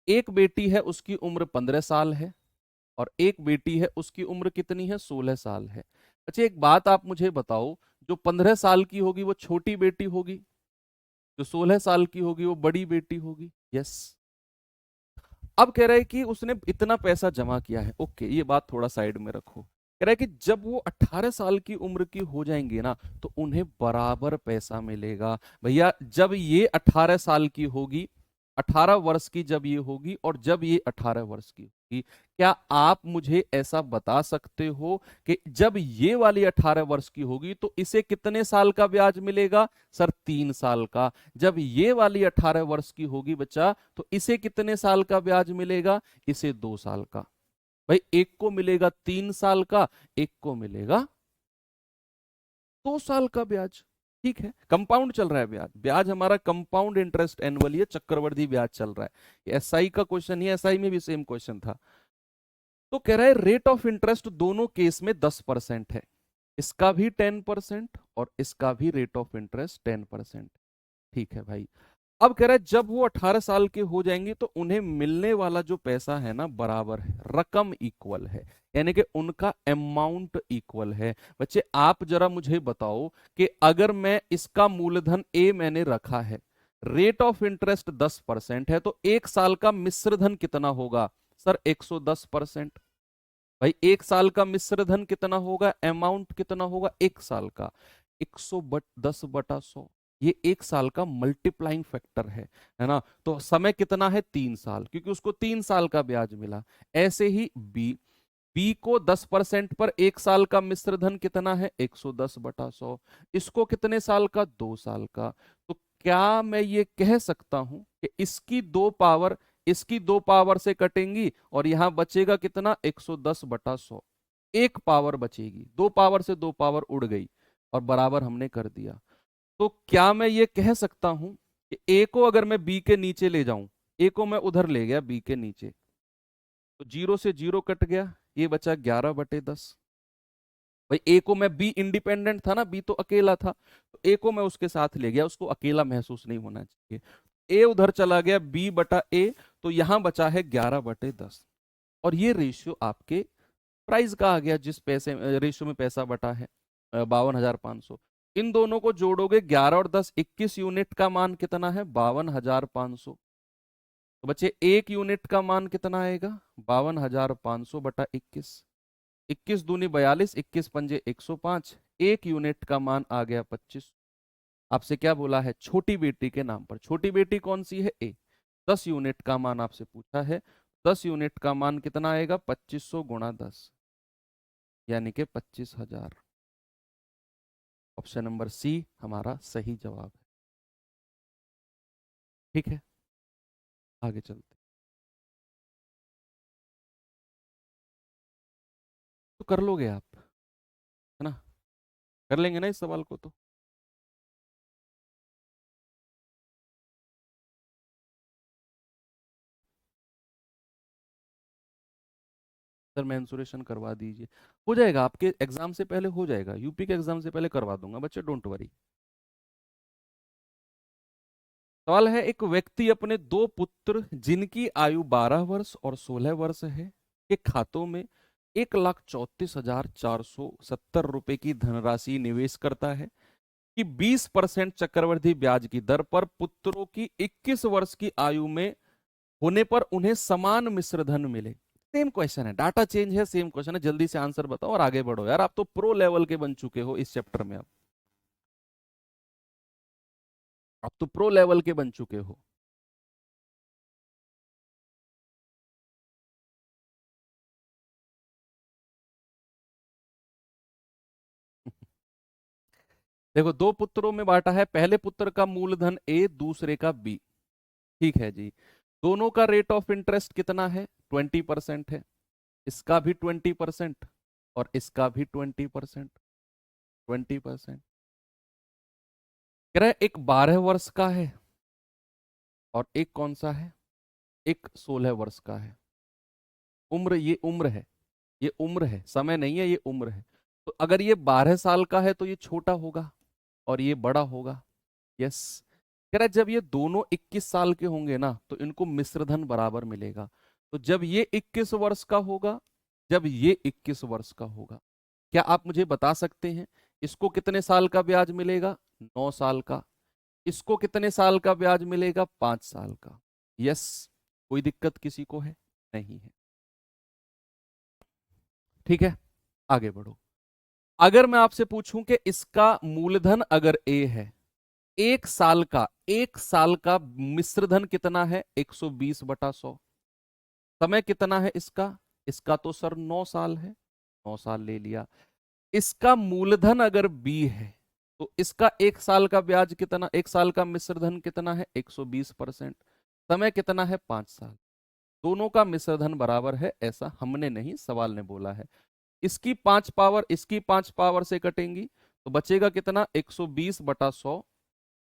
एक बेटी है उसकी उम्र 15 साल है और एक बेटी है उसकी उम्र कितनी है? 16 साल है। अच्छा एक बात आप मुझे बताओ, जो 15 साल की होगी वो छोटी बेटी होगी, जो 16 साल की होगी वो बड़ी बेटी होगी। यस। अब कह रहा है कि उसने इतना पैसा जमा किया है, ओके ये बात थोड़ा साइड में रखो। कह रहा है कि जब वो 18 साल की उम्र की हो जाएंगे ना तो उन्हें बराबर पैसा मिलेगा। भैया जब ये 18 साल की होगी, 18 वर्ष की जब ये होगी और जब ये 18 वर्ष की होगी, क्या आप मुझे ऐसा बता सकते हो कि जब ये वाली 18 वर्ष की होगी तो इसे कितने साल का ब्याज मिलेगा? सर 3 साल का। जब ये वाली 18 वर्ष की होगी बच्चा तो इसे कितने साल का ब्याज मिलेगा? इसे 2 साल का। भाई एक को मिलेगा 3 साल का, एक को मिलेगा 2 साल का ब्याज। ठीक है, कंपाउंड चल रहा है ब्याज, ब्याज हमारा कंपाउंड इंटरेस्ट एनुअली है, चक्रवृद्धि ब्याज चल रहा है। एसआई का क्वेश्चन ही, एसआई में भी सेम क्वेश्चन था। तो कह रहा है रेट ऑफ इंटरेस्ट दोनों केस में 10% है, इसका भी 10% और इसका भी रेट ऑफ इंटरेस्ट 10%। ठीक है भाई। अब कह रहा है जब वो 18 साल के हो जाएंगे तो उन्हें मिलने वाला जो पैसा है ना बराबर है, रकम इक्वल है, यानी कि उनका अमाउंट इक्वल है। बच्चे आप जरा मुझे बताओ कि अगर मैं इसका मूलधन ए मैंने रखा है, रेट ऑफ इंटरेस्ट 10% है, तो एक साल का मिश्र धन कितना होगा? सर 110%। भाई 1 साल का मिश्र धन कितना होगा, अमाउंट कितना होगा 1 साल का, 110/100। ये 1 साल का मल्टीप्लाइंग फैक्टर है ना। तो समय कितना है 3 साल, क्योंकि उसको 3 साल का ब्याज मिला। ऐसे ही बी, बी को 10% पर 1 साल का मिश्र धन कितना है 110/100। इसको कितने साल का, 2 साल का। तो क्या मैं ये कह सकता हूं कि इसकी 2 पावर से कटेंगी और यहां बचेगा कितना 110/100, 1 पावर बचेगी, 2 पावर से 2 पावर उड़ गई और बराबर हमने कर दिया। तो क्या मैं ये कह सकता हूं कि ए को अगर मैं बी के नीचे ले जाऊं, ए को मैं उधर ले गया बी के नीचे, तो 0 से 0 कट गया, ये बचा 11/10। भाई ए को मैं, बी इंडिपेंडेंट था ना, बी तो अकेला था, तो ए को मैं उसके साथ ले गया, उसको अकेला महसूस नहीं होना चाहिए। ए उधर चला गया B/A, तो यहां बचा है 11/10। और ये रेशियो आपके प्राइस का आ गया, जिस पैसे रेशियो में पैसा बटा है 52,500। इन दोनों को जोड़ोगे 11 और 10, 21 यूनिट का मान कितना है 52,500। तो बच्चे 1 यूनिट का मान कितना आएगा 52,500/21। 21 दूनी 42, 21 पंजे 105, 1 यूनिट का मान आ गया 25। आपसे क्या बोला है, छोटी बेटी के नाम पर, छोटी बेटी कौन सी है ए। 10 यूनिट का मान आपसे पूछा है, 10 यूनिट का मान कितना आएगा 2500 गुणा 10, यानी कि 25,000। ऑप्शन नंबर सी हमारा सही जवाब है। ठीक है, आगे चलते। तो कर लोगे आप, है ना, कर लेंगे ना इस सवाल को तो। सर मेंसुरेशन करवा दीजिए, हो जाएगा आपके एग्जाम से पहले, हो जाएगा यूपी के एग्जाम से पहले करवा दूंगा बच्चे, डोंट वरी। सवाल है, एक व्यक्ति अपने 2 पुत्र जिनकी आयु 12 वर्ष और 16 वर्ष है के खातों में 1,34,470 रुपए की धनराशि निवेश करता है कि 20% चक्रवृद्धि ब्याज की दर पर पुत्रों की 21 वर्ष की आयु में होने पर उन्हें समान मिश्र धन मिले। सेम क्वेश्चन है, डाटा चेंज है, सेम क्वेश्चन है, जल्दी से आंसर बताओ और आगे बढ़ो यार, आप तो प्रो लेवल के बन चुके हो इस चैप्टर में। आप तो प्रो लेवल के बन चुके हो। देखो, 2 पुत्रों में बांटा है, पहले पुत्र का मूलधन ए, दूसरे का बी। ठीक है जी। दोनों का रेट ऑफ इंटरेस्ट कितना है 20% है, इसका भी 20% और इसका भी 20%। 20% कह रहा है, एक 12 वर्ष का है और एक कौन सा है, एक 16 वर्ष का है। उम्र, ये उम्र है, ये उम्र है, समय नहीं है, ये उम्र है। तो अगर ये 12 साल का है तो ये छोटा होगा और ये बड़ा होगा। यस। कह रहा है जब ये दोनों 21 साल के होंगे ना तो इनको मिश्रधन बराबर मिलेगा। तो जब ये 21 वर्ष का होगा, जब ये 21 वर्ष का होगा, क्या आप मुझे बता सकते हैं इसको कितने साल का ब्याज मिलेगा, 9 साल का। इसको कितने साल का ब्याज मिलेगा, 5 साल का। यस। कोई दिक्कत किसी को है, नहीं है। ठीक है, आगे बढ़ो। अगर मैं आपसे पूछूं कि इसका मूलधन अगर ए है, 1 साल का मिश्रधन कितना है 120/100। समय कितना है इसका, इसका तो सर 9 साल है, 9 साल ले लिया। इसका मूलधन अगर बी है तो इसका 1 साल का ब्याज कितना, 1 साल का मिश्रधन कितना है 120%। समय कितना है 5 साल। दोनों का मिश्रधन बराबर है ऐसा हमने नहीं, सवाल ने बोला है। इसकी 5 पावर इसकी 5 पावर से कटेंगी तो बचेगा कितना 120/100।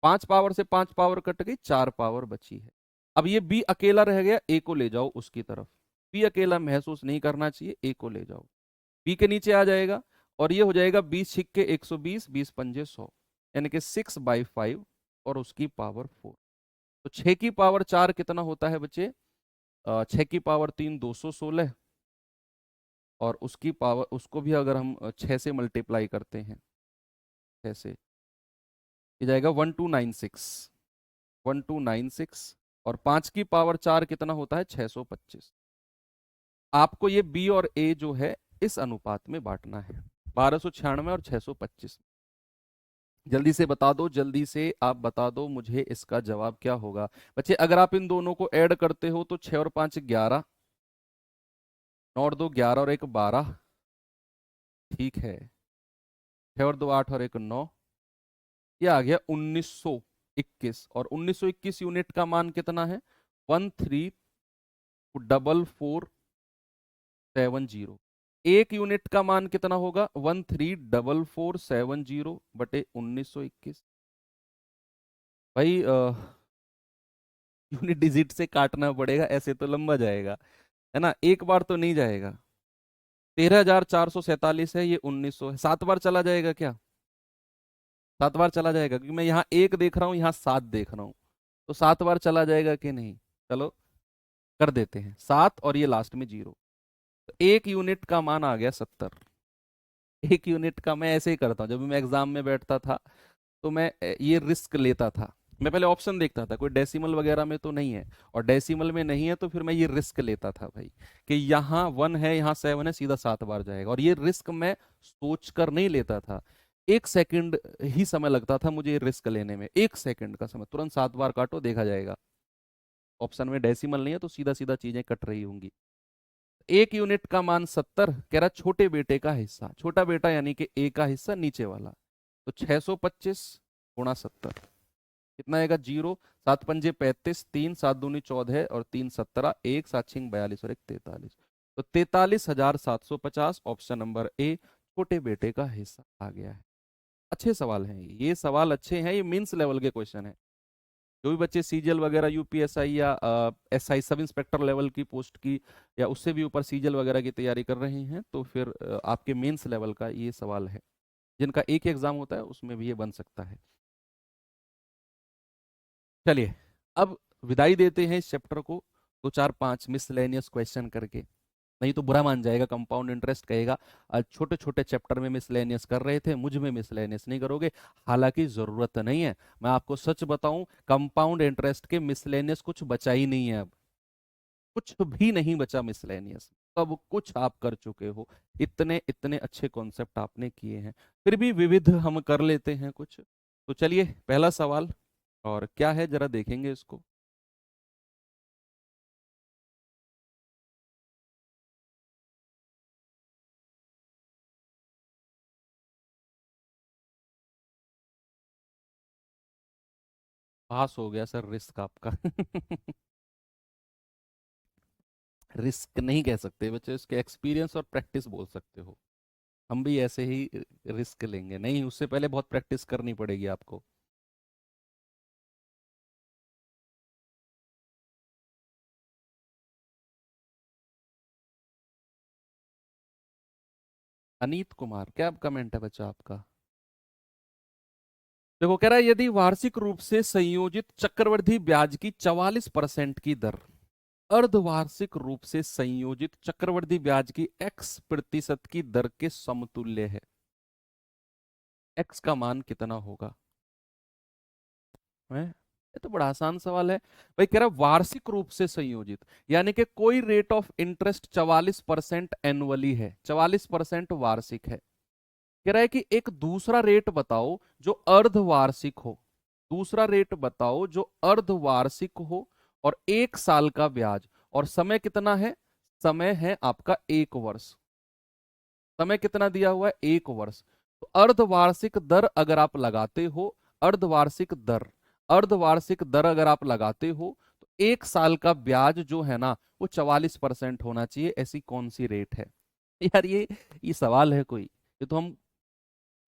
5 पावर से 5 पावर कट गई, 4 पावर बची है। अब ये बी अकेला रह गया, ए को ले जाओ उसकी तरफ। बी अकेला महसूस नहीं करना चाहिए, ए को ले जाओ, बी के नीचे आ जाएगा और ये हो जाएगा 20 छिक्के 120, 20 पंजे 100, यानी कि 6/5 और उसकी पावर 4। तो 6 की पावर 4 कितना होता है बच्चे, 6 की पावर 3 216, और उसकी पावर, उसको भी अगर हम 6 से मल्टीप्लाई करते हैं, 6 से, ये जाएगा 1296, 1296। और 5 की पावर 4 कितना होता है 625। आपको ये बी और ए जो है इस अनुपात में बांटना है, 1296 और 625। जल्दी से बता दो, जल्दी से आप बता दो मुझे इसका जवाब क्या होगा। बच्चे अगर आप इन दोनों को ऐड करते हो तो 6 और 5 11, 9 और 2 11 और 1 12, ठीक है, 6 और 2 8 और 1 9, ये आ गया 1921। और 1921 यूनिट का मान कितना है? 134470। एक यूनिट का मान कितना होगा? 134470 बटे 1921। भाई यूनिट डिजिट से काटना पड़ेगा, ऐसे तो लंबा जाएगा, है ना, एक बार तो नहीं जाएगा। 13,447 है, ये 1900 है, 7 बार चला जाएगा क्या? 7 बार चला जाएगा, क्योंकि मैं यहाँ 1 देख रहा हूँ, यहाँ 7 देख रहा हूँ, तो 7 बार चला जाएगा कि नहीं? चलो कर देते हैं 7 और ये लास्ट में 0, तो एक यूनिट का मान आ गया 70। एक यूनिट का मैं ऐसे ही करता हूँ, जब भी मैं एग्जाम में बैठता था तो मैं ये रिस्क लेता था। मैं पहले ऑप्शन देखता था, कोई डेसिमल वगैरह में तो नहीं है, और डेसिमल में नहीं है तो फिर मैं ये रिस्क लेता था भाई, कि यहाँ 1 है, यहाँ 7 है, सीधा 7 बार जाएगा। और ये रिस्क मैं सोच कर नहीं लेता था, 1 सेकंड ही समय लगता था मुझे ये रिस्क लेने में, 1 सेकंड का समय, तुरंत 7 बार काटो देखा जाएगा। ऑप्शन में डेसिमल नहीं है तो सीधा सीधा चीजें कट रही होंगी। एक यूनिट का मान 70, कह रहा छोटे बेटे का हिस्सा, छोटा बेटा यानी कि ए का हिस्सा नीचे वाला, तो 625 गुणा 70 कितना आएगा? 0, 7 पंजे 35, 3 7 दूनी 14 और 3 17, 1 7 छिंग 42 और 1 43, तो 43,750 ऑप्शन नंबर ए छोटे बेटे का हिस्सा आ गया है। अच्छे सवाल हैं ये सवाल अच्छे हैं, ये मीन्स लेवल के क्वेश्चन है। जो भी बच्चे सीजीएल वगैरह, यूपीएसआई या एसआई सब इंस्पेक्टर लेवल की पोस्ट की या उससे भी ऊपर सीजीएल वगैरह की तैयारी कर रहे हैं, तो फिर आपके मेंस लेवल का ये सवाल है, जिनका एक एग्जाम होता है उसमें भी ये बन सकता है। चलिए अब विदाई देते हैं इस चैप्टर को, 2 4 5 मिसलेनियस क्वेश्चन करके, नहीं तो बुरा मान जाएगा, कंपाउंड इंटरेस्ट कहेगा आज छोटे छोटे चैप्टर में मिसलेनियस कर रहे थे, मुझ में मिसलेनियस नहीं करोगे। हालांकि जरूरत नहीं है, मैं आपको सच बताऊं, कंपाउंड इंटरेस्ट के मिसलेनियस कुछ बचा ही नहीं है अब, कुछ भी नहीं बचा मिसलेनियस, सब कुछ आप कर चुके हो, इतने इतने अच्छे कॉन्सेप्ट आपने किए हैं। फिर भी विविध हम कर लेते हैं कुछ। तो चलिए पहला सवाल, और क्या है जरा देखेंगे इसको। पास हो गया सर रिस्क आपका। रिस्क नहीं कह सकते बच्चे, इसके एक्सपीरियंस और प्रैक्टिस बोल सकते हो। हम भी ऐसे ही रिस्क लेंगे, नहीं उससे पहले बहुत प्रैक्टिस करनी पड़ेगी आपको। अनीत कुमार, क्या कमेंट है बच्चा आपका? देखो कह रहा है यदि वार्षिक रूप से संयोजित चक्रवृद्धि ब्याज की 44% की दर अर्धवार्षिक रूप से संयोजित चक्रवृद्धि ब्याज की x% की दर के समतुल्य है, x का मान कितना होगा? है ये तो बड़ा आसान सवाल है भाई। कह रहा वार्षिक रूप से संयोजित, यानी कि कोई रेट ऑफ इंटरेस्ट 44% एनुअली है, 44% वार्षिक है। कह रहा है कि एक दूसरा रेट बताओ जो अर्धवार्षिक हो, दूसरा रेट बताओ जो अर्धवार्षिक हो और 1 साल का ब्याज, और समय कितना है? समय है आपका 1 वर्ष। समय कितना दिया हुआ है? 1 वर्ष। तो अर्धवार्षिक दर अगर आप लगाते हो, अर्धवार्षिक दर, अर्धवार्षिक दर अगर आप लगाते हो, तो 1 साल का ब्याज जो है ना वो 44% होना चाहिए। ऐसी कौन सी रेट है? यार ये सवाल है कोई? ये तो हम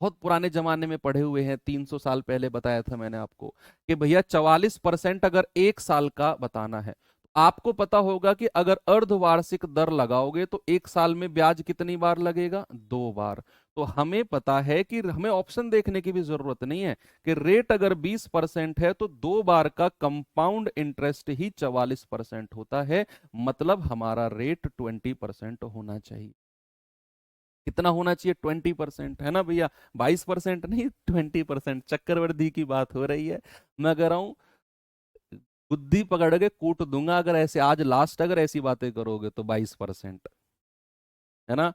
बहुत पुराने जमाने में पढ़े हुए हैं, 300 साल पहले बताया था मैंने आपको कि भैया 44% अगर 1 साल का बताना है, तो आपको पता होगा कि अगर अर्धवार्षिक दर लगाओगे तो 1 साल में ब्याज कितनी बार लगेगा? 2 बार। तो हमें पता है कि हमें ऑप्शन देखने की भी जरूरत नहीं है, कि रेट अगर 20% है तो 2 बार का कंपाउंड इंटरेस्ट ही 44% होता है, मतलब हमारा रेट 20% होना चाहिए। कितना होना चाहिए? 20%, है ना भैया, 22% नहीं, 20%। चक्रवृद्धि की बात हो रही है, मैं कह रहा हूं बुद्धि पकड़ के कूट दूंगा अगर ऐसे आज लास्ट अगर ऐसी बातें करोगे तो 22%, है ना।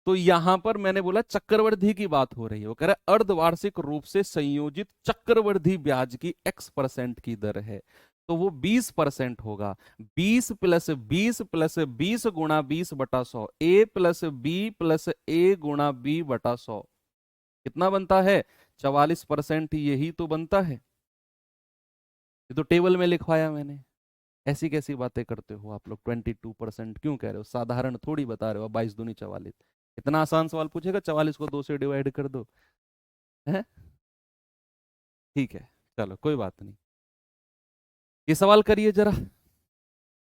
तो यहां पर मैंने बोला चक्रवृद्धि की बात हो रही है, वो कह रहा है अर्धवार्षिक रूप से संयोजित चक्रवृद्धि ब्याज की x% की दर है, तो वो 20% होगा। 20 + 20 + 20 गुणा 20/100, a + b + a गुणा b/100 कितना बनता है? 44%। यही तो बनता है, ये तो टेबल में लिखवाया मैंने। ऐसी कैसी बातें करते हो आप लोग? 22% क्यों कह रहे हो? साधारण थोड़ी बता रहे हो। 22 दूनी 44, इतना आसान सवाल पूछेगा? 44 को 2 से डिवाइड कर दो, है? ठीक है, चलो कोई बात नहीं। ये सवाल करिए जरा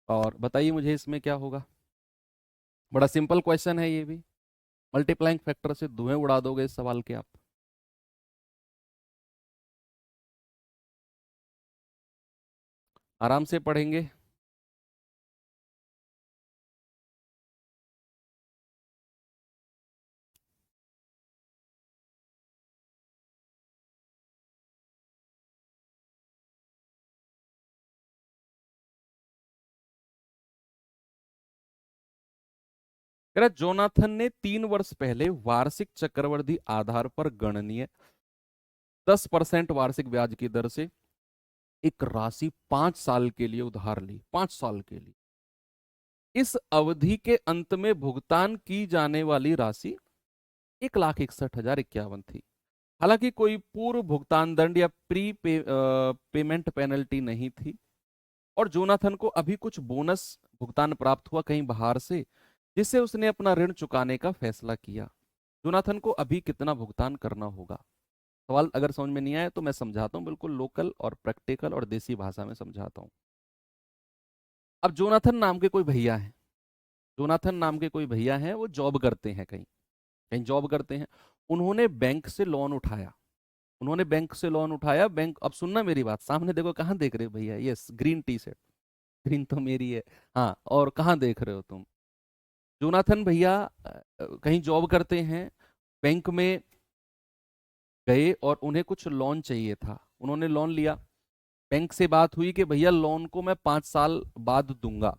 और बताइए मुझे इसमें क्या होगा। बड़ा सिंपल क्वेश्चन है ये भी, मल्टीप्लाइंग फैक्टर से धुएं उड़ा दोगे इस सवाल के आप। आराम से पढ़ेंगे। कह रहा जोनाथन ने 3 वर्ष पहले वार्षिक चक्रवृद्धि आधार पर गणनीय 10% वार्षिक ब्याज की दर से एक राशि 5 साल के लिए उधार ली। 5 साल के लिए। इस अवधि के अंत में भुगतान की जाने वाली राशि 1,61,051 थी। हालांकि कोई पूर्व भुगतान दंड या पेमेंट पेनल्टी नहीं थी और जोनाथन को अभी कुछ बोनस भुगतान प्राप्त हुआ कहीं बाहर से, जिससे उसने अपना ऋण चुकाने का फैसला किया। जोनाथन को अभी कितना भुगतान करना होगा? सवाल अगर समझ में नहीं आया तो मैं समझाता हूँ, बिल्कुल लोकल और प्रैक्टिकल और देसी भाषा में समझाता हूँ। अब जोनाथन नाम के कोई भैया हैं, जोनाथन नाम के कोई भैया हैं, वो जॉब करते हैं कहीं, कहीं जॉब करते हैं। उन्होंने बैंक से लोन उठाया, उन्होंने बैंक से लोन उठाया। बैंक, अब सुनना मेरी बात, सामने देखो, कहाँ देख रहे हो भैया? Yes, green tea shirt, green तो मेरी है। हाँ, और कहाँ देख रहे हो तुम? जोनाथन भैया कहीं जॉब करते हैं, बैंक में गए और उन्हें कुछ लोन चाहिए था। उन्होंने लोन लिया, बैंक से बात हुई कि भैया लोन को मैं 5 साल बाद दूंगा,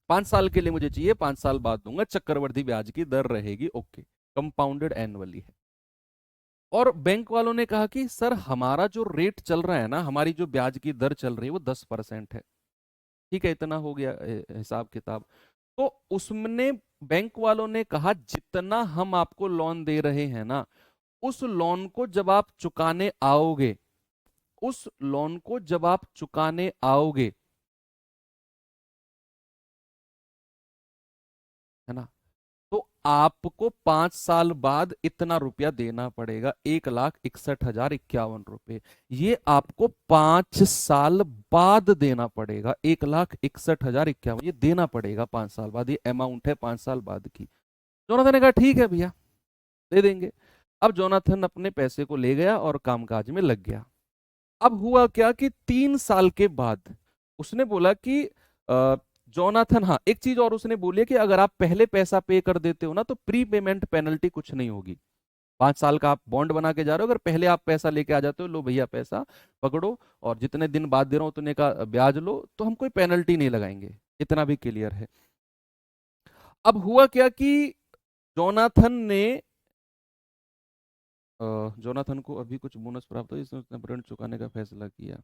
5 साल के लिए मुझे चाहिए, 5 साल बाद दूंगा, चक्रवृद्धि ब्याज की दर रहेगी, ओके, कंपाउंडेड एनुअली है। और बैंक वालों ने कहा कि सर हमारा जो रेट चल रहा है ना, हमारी जो ब्याज की दर चल रही है वो 10% है। ठीक है, इतना हो गया हिसाब किताब। तो उसने, बैंक वालों ने कहा जितना हम आपको लोन दे रहे हैं ना, उस लोन को जब आप चुकाने आओगे, उस लोन को जब आप चुकाने आओगे, है ना, तो आपको 5 साल बाद इतना रुपया देना पड़ेगा, 1,61,051 रुपए। ये आपको 5 साल बाद देना पड़ेगा, 1,61,051 ये देना पड़ेगा 5 साल बाद। ये अमाउंट है 5 साल बाद की। जोनाथन ने कहा ठीक है भैया, दे देंगे। अब जोनाथन अपने पैसे को ले गया और कामकाज में लग गया। अब हुआ क्या कि 3 साल के बाद उसने बोला कि जोनाथन, हाँ एक चीज और उसने बोली कि अगर आप पहले पैसा पे कर देते हो ना तो प्री पेमेंट पेनल्टी कुछ नहीं होगी। 5 साल का आप बॉन्ड बना के जा रहे हो, अगर पहले आप पैसा लेके आ जाते हो, लो भैया पैसा पकड़ो और जितने दिन बाद दे रहा हूं उतने का ब्याज लो, तो हम कोई पेनल्टी नहीं लगाएंगे। इतना भी क्लियर है। अब हुआ क्या कि जोनाथन ने, जोनाथन को अभी कुछ बोनस प्राप्त हुआ, इसने उसने ऋण चुकाने का फैसला किया।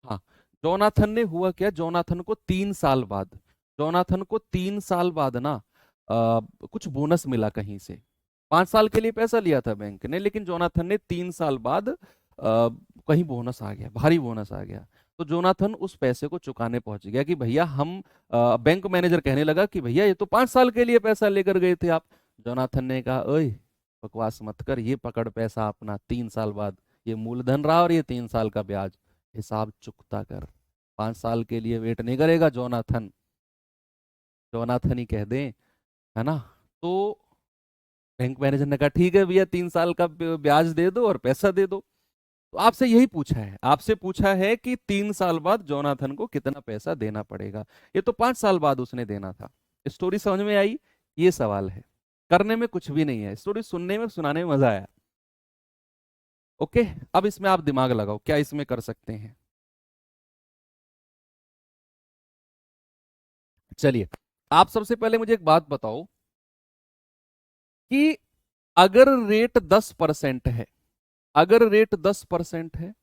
हाँ, जोनाथन ने, हुआ क्या, जोनाथन को 3 साल बाद, जोनाथन को 3 साल बाद ना कुछ बोनस मिला कहीं से। 5 साल के लिए पैसा लिया था बैंक ने, लेकिन जोनाथन ने 3 साल बाद कहीं बोनस आ गया, भारी बोनस आ गया। तो जोनाथन उस पैसे को चुकाने पहुंच गया कि भैया हम, बैंक मैनेजर कहने लगा कि भैया ये तो 5 साल के लिए पैसा लेकर गए थे आप। जोनाथन ने कहा ओए बकवास मत कर, ये पकड़ पैसा अपना, 3 साल बाद ये मूलधन रहा और ये 3 साल का ब्याज, हिसाब चुकता कर। 5 साल के लिए वेट नहीं करेगा जोनाथन, जोनाथन ही कह दें, है ना। तो बैंक मैनेजर ने कहा ठीक है भैया, 3 साल का ब्याज दे दो और पैसा दे दो। तो आपसे यही पूछा है, आपसे पूछा है कि 3 साल बाद जोनाथन को कितना पैसा देना पड़ेगा। ये तो 5 साल बाद उसने देना था। स्टोरी समझ में आई? ये सवाल है, करने में कुछ भी नहीं है, स्टोरी सुनने में, सुनाने में मजा आया। ओके, अब इसमें आप दिमाग लगाओ, क्या इसमें कर सकते हैं। चलिए, आप सबसे पहले मुझे एक बात बताओ कि अगर रेट 10% है, अगर रेट 10% है,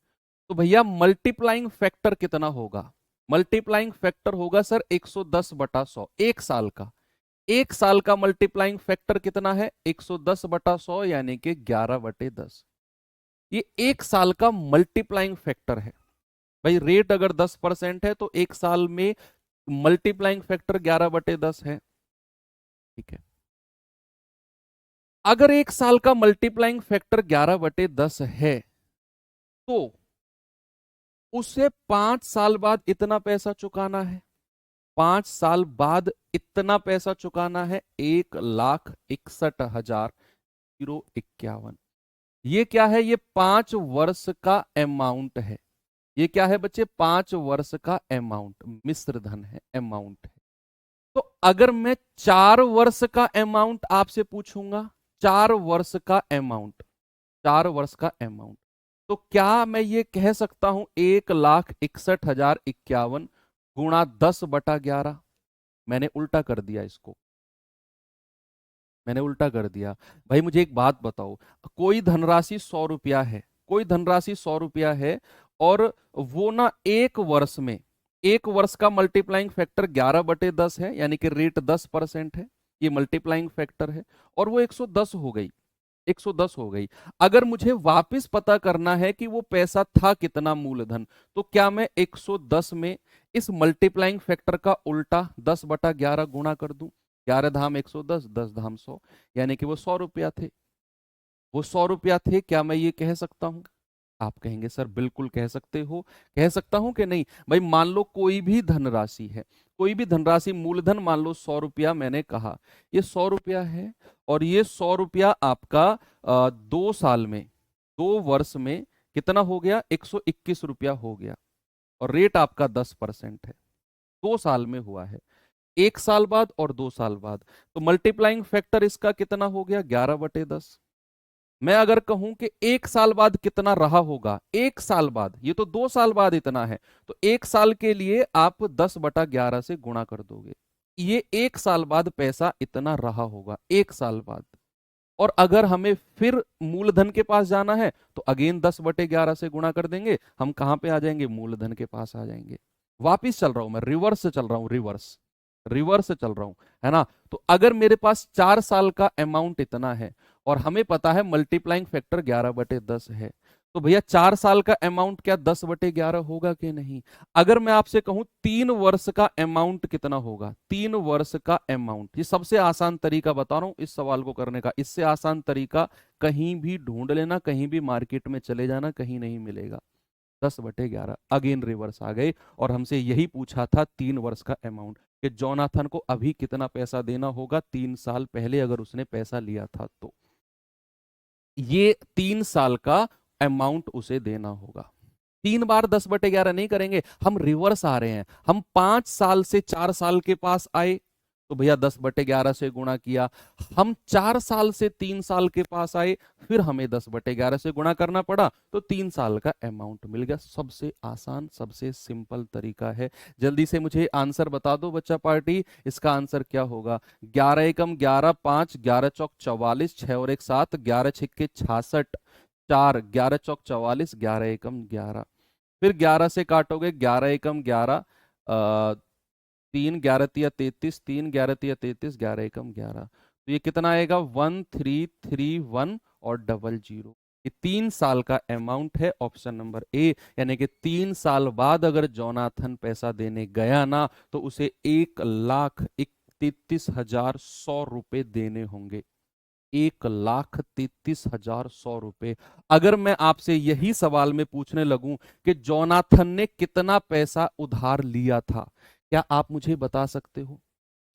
तो भैया मल्टीप्लाइंग फैक्टर कितना होगा। मल्टीप्लाइंग फैक्टर होगा सर 110/100, एक साल का। एक साल का मल्टीप्लाइंग फैक्टर कितना है, 110/100, यानी कि 11/10। ये एक साल का मल्टीप्लाइंग फैक्टर है। भाई रेट अगर 10% है तो एक साल में मल्टीप्लाइंग फैक्टर 11/10 है। ठीक है, अगर एक साल का मल्टीप्लाइंग फैक्टर 11/10 है, तो उसे 5 साल बाद इतना पैसा चुकाना है। 5 साल बाद इतना पैसा चुकाना है, 1,61,051। ये क्या है, ये 5 वर्ष का अमाउंट है। ये क्या है बच्चे, 5 वर्ष का अमाउंट, मिश्र धन है, अमाउंट है। तो अगर मैं 4 वर्ष का अमाउंट आपसे पूछूंगा, 4 वर्ष का अमाउंट, 4 वर्ष का अमाउंट, तो क्या मैं ये कह सकता हूं 1,61,051 गुणा 10/11। मैंने उल्टा कर दिया इसको, मैंने उल्टा कर दिया। भाई मुझे एक बात बताओ, कोई धनराशि 100 रुपया है, कोई धनराशि 100 रुपया है, और वो ना एक वर्ष में, एक वर्ष का मल्टीप्लाइंग फैक्टर 11/10 है, यानी कि रेट 10% है, ये मल्टीप्लाइंग फैक्टर है, और वो 110 हो गई, 110 हो गई। अगर मुझे वापस पता करना है कि वो पैसा था कितना मूलधन, तो क्या मैं 110 में इस मल्टीप्लाइंग फैक्टर का उल्टा 10/11 गुणा कर दूं। 11 धाम 110, 10 धाम 100, यानी कि वो 100 रुपया थे, वो 100 रुपया थे। क्या मैं ये कह सकता हूं। आप कहेंगे सर बिल्कुल कह सकते हो। कह सकता हूं कि नहीं। भाई मान लो कोई भी धनराशि है, कोई भी धनराशि, मूलधन मान लो 100 रुपया, मैंने कहा ये 100 रुपया है, और ये 100 रुपया आपका 2 साल में, 2 वर्ष में कितना हो गया, 121 रुपया हो गया, और रेट आपका 10% है। 2 साल में हुआ है, एक साल बाद और 2 साल बाद, तो मल्टीप्लाइंग फैक्टर इसका कितना हो गया, 11/10। मैं अगर कहूं कि एक साल बाद कितना रहा होगा, एक साल बाद, ये तो 2 साल बाद इतना है, तो एक साल के लिए आप 10/11 से गुणा कर दोगे, ये एक साल बाद पैसा इतना रहा होगा, एक साल बाद। और अगर हमें फिर मूलधन के पास जाना है, तो अगेन 10/11 से गुणा कर देंगे, हम कहां पे आ जाएंगे, मूलधन के पास आ जाएंगे। वापिस चल रहा हूं मैं, रिवर्स से चल रहा हूं, रिवर्स, रिवर्स से चल रहा हूं, है ना। तो अगर मेरे पास 4 साल का अमाउंट इतना है, और हमें पता है मल्टीप्लाइंग फैक्टर 11/10 है, तो भैया 4 साल का अमाउंट क्या 10/11 होगा कि नहीं। अगर मैं आपसे कहूं 3 वर्ष का अमाउंट कितना होगा, 3 वर्ष का अमाउंट, ये सबसे आसान तरीका बता रहा हूं इस सवाल को करने का, इससे आसान तरीका कहीं भी ढूंढ लेना, कहीं भी मार्केट में चले जाना, कहीं नहीं मिलेगा। 10/11, अगेन रिवर्स आ गए, और हमसे यही पूछा था 3 वर्ष का अमाउंट, कि जोनाथन को अभी कितना पैसा देना होगा 3 साल पहले अगर उसने पैसा लिया था, तो ये 3 साल का अमाउंट उसे देना होगा। 3 बार 10/11 नहीं करेंगे, हम रिवर्स आ रहे हैं, हम 5 साल से 4 साल के पास आए, तो भैया 10/11 से गुणा किया। हम 4 साल से 3 साल के पास आए, फिर हमें 10/11 से गुणा करना पड़ा, तो 3 साल का अमाउंट मिल गया। सबसे आसान, सबसे सिंपल तरीका है। जल्दी से मुझे आंसर बता दो बच्चा पार्टी, इसका आंसर क्या होगा। 11 एकम 11, 5, 11 चौक 44, 6 और 1 7, 11 छिक्के 66, 4, 11 चौक 44, 11 एकम 11, फिर 11 से काटोगे, 11 एकम 11, 3, 11 तिया 33, 3, 11 तिया 33, 11 एकम 11, तो ये कितना आएगा 1331 और 00। ये 3 साल का अमाउंट है, ऑप्शन नंबर ए। यानी कि 3 साल बाद अगर जोनाथन पैसा देने गया ना, तो उसे 1,33,100 रुपए देने होंगे, 1,33,100 रुपए। अगर मैं आपसे यही सवाल में पूछने लगूं कि जोनाथन ने कितना पैसा उधार लिया था, क्या आप मुझे बता सकते हो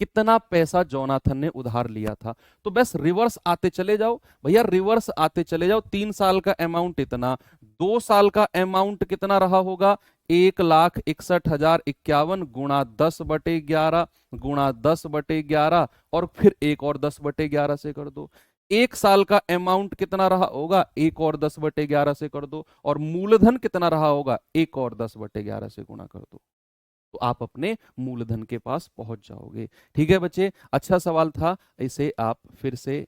कितना पैसा जोनाथन ने उधार लिया था। तो बस रिवर्स आते चले जाओ भैया, रिवर्स आते चले जाओ। 3 साल का अमाउंट इतना, 2 साल का अमाउंट कितना रहा होगा, 1,61,051 गुणा 10/11 गुणा 10/11, और फिर एक और 10/11 से कर दो। एक साल का अमाउंट कितना रहा होगा, 1 और 10/11 से कर दो, और मूलधन कितना रहा होगा, 1 और 10/11 से गुणा कर दो, तो आप अपने मूलधन के पास पहुंच जाओगे। ठीक है बच्चे, अच्छा सवाल था, इसे आप फिर से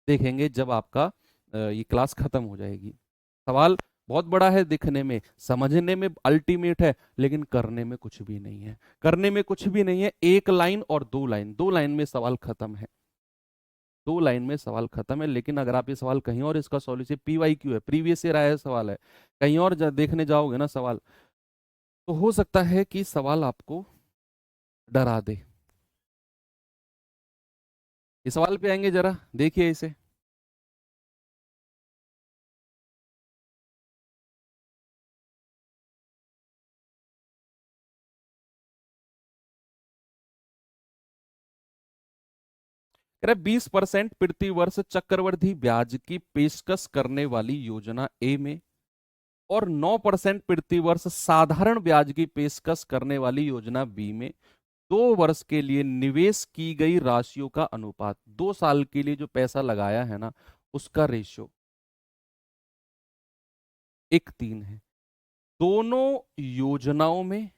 देखेंगे जब आपका ये क्लास खत्म हो जाएगी। सवाल बहुत बड़ा है, दिखने में समझने में अल्टीमेट है, लेकिन करने में कुछ भी नहीं है। करने में कुछ भी नहीं है, एक लाइन और दो लाइन, 2 लाइन में सवाल खत्म है, 2 लाइन में सवाल खत्म है। लेकिन अगर आप ये सवाल कहीं और, इसका सॉल्यूशन PYQ है, प्रीवियस ईयर आया सवाल है, कहीं और देखने जाओगे ना सवाल, तो हो सकता है कि सवाल आपको डरा दे। इस सवाल पे आएंगे, जरा देखिए इसे। कह रहे 20% प्रति वर्ष चक्रवृद्धि ब्याज की पेशकश करने वाली योजना ए में और 9% प्रति वर्ष साधारण ब्याज की पेशकश करने वाली योजना बी में 2 वर्ष के लिए निवेश की गई राशियों का अनुपात, 2 साल के लिए जो पैसा लगाया है ना, उसका रेशियो 1:3 है। दोनों योजनाओं में,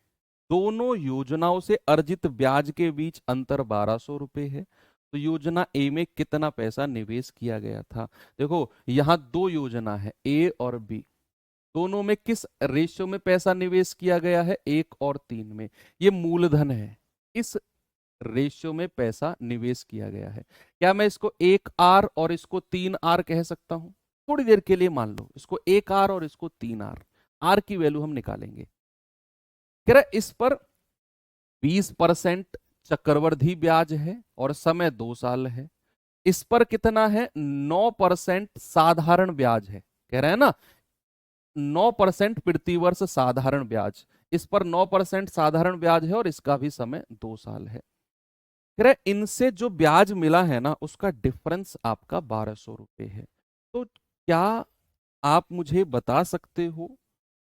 दोनों योजनाओं से अर्जित ब्याज के बीच अंतर 1200 रुपए है। तो योजना ए में कितना पैसा निवेश किया गया था? देखो यहां दो योजना है, ए और बी, दोनों में किस रेशियो में पैसा निवेश किया गया है, 1 और 3 में। ये मूलधन है, इस रेशियो में पैसा निवेश किया गया है। क्या मैं इसको 1R और इसको 3R कह सकता हूं? थोड़ी देर के लिए मान लो इसको 1R और इसको 3R, आर की वैल्यू हम निकालेंगे। कह रहा इस पर 20% चक्रवृद्धि ब्याज है और समय 2 साल है। इस पर कितना है, 9% साधारण ब्याज है। कह रहे हैं ना 9% प्रति वर्ष साधारण ब्याज, इस पर 9% साधारण ब्याज है और इसका भी समय 2 साल है। कह रहे इनसे जो ब्याज मिला है ना, उसका डिफरेंस आपका 1200 रुपए है। तो क्या आप मुझे बता सकते हो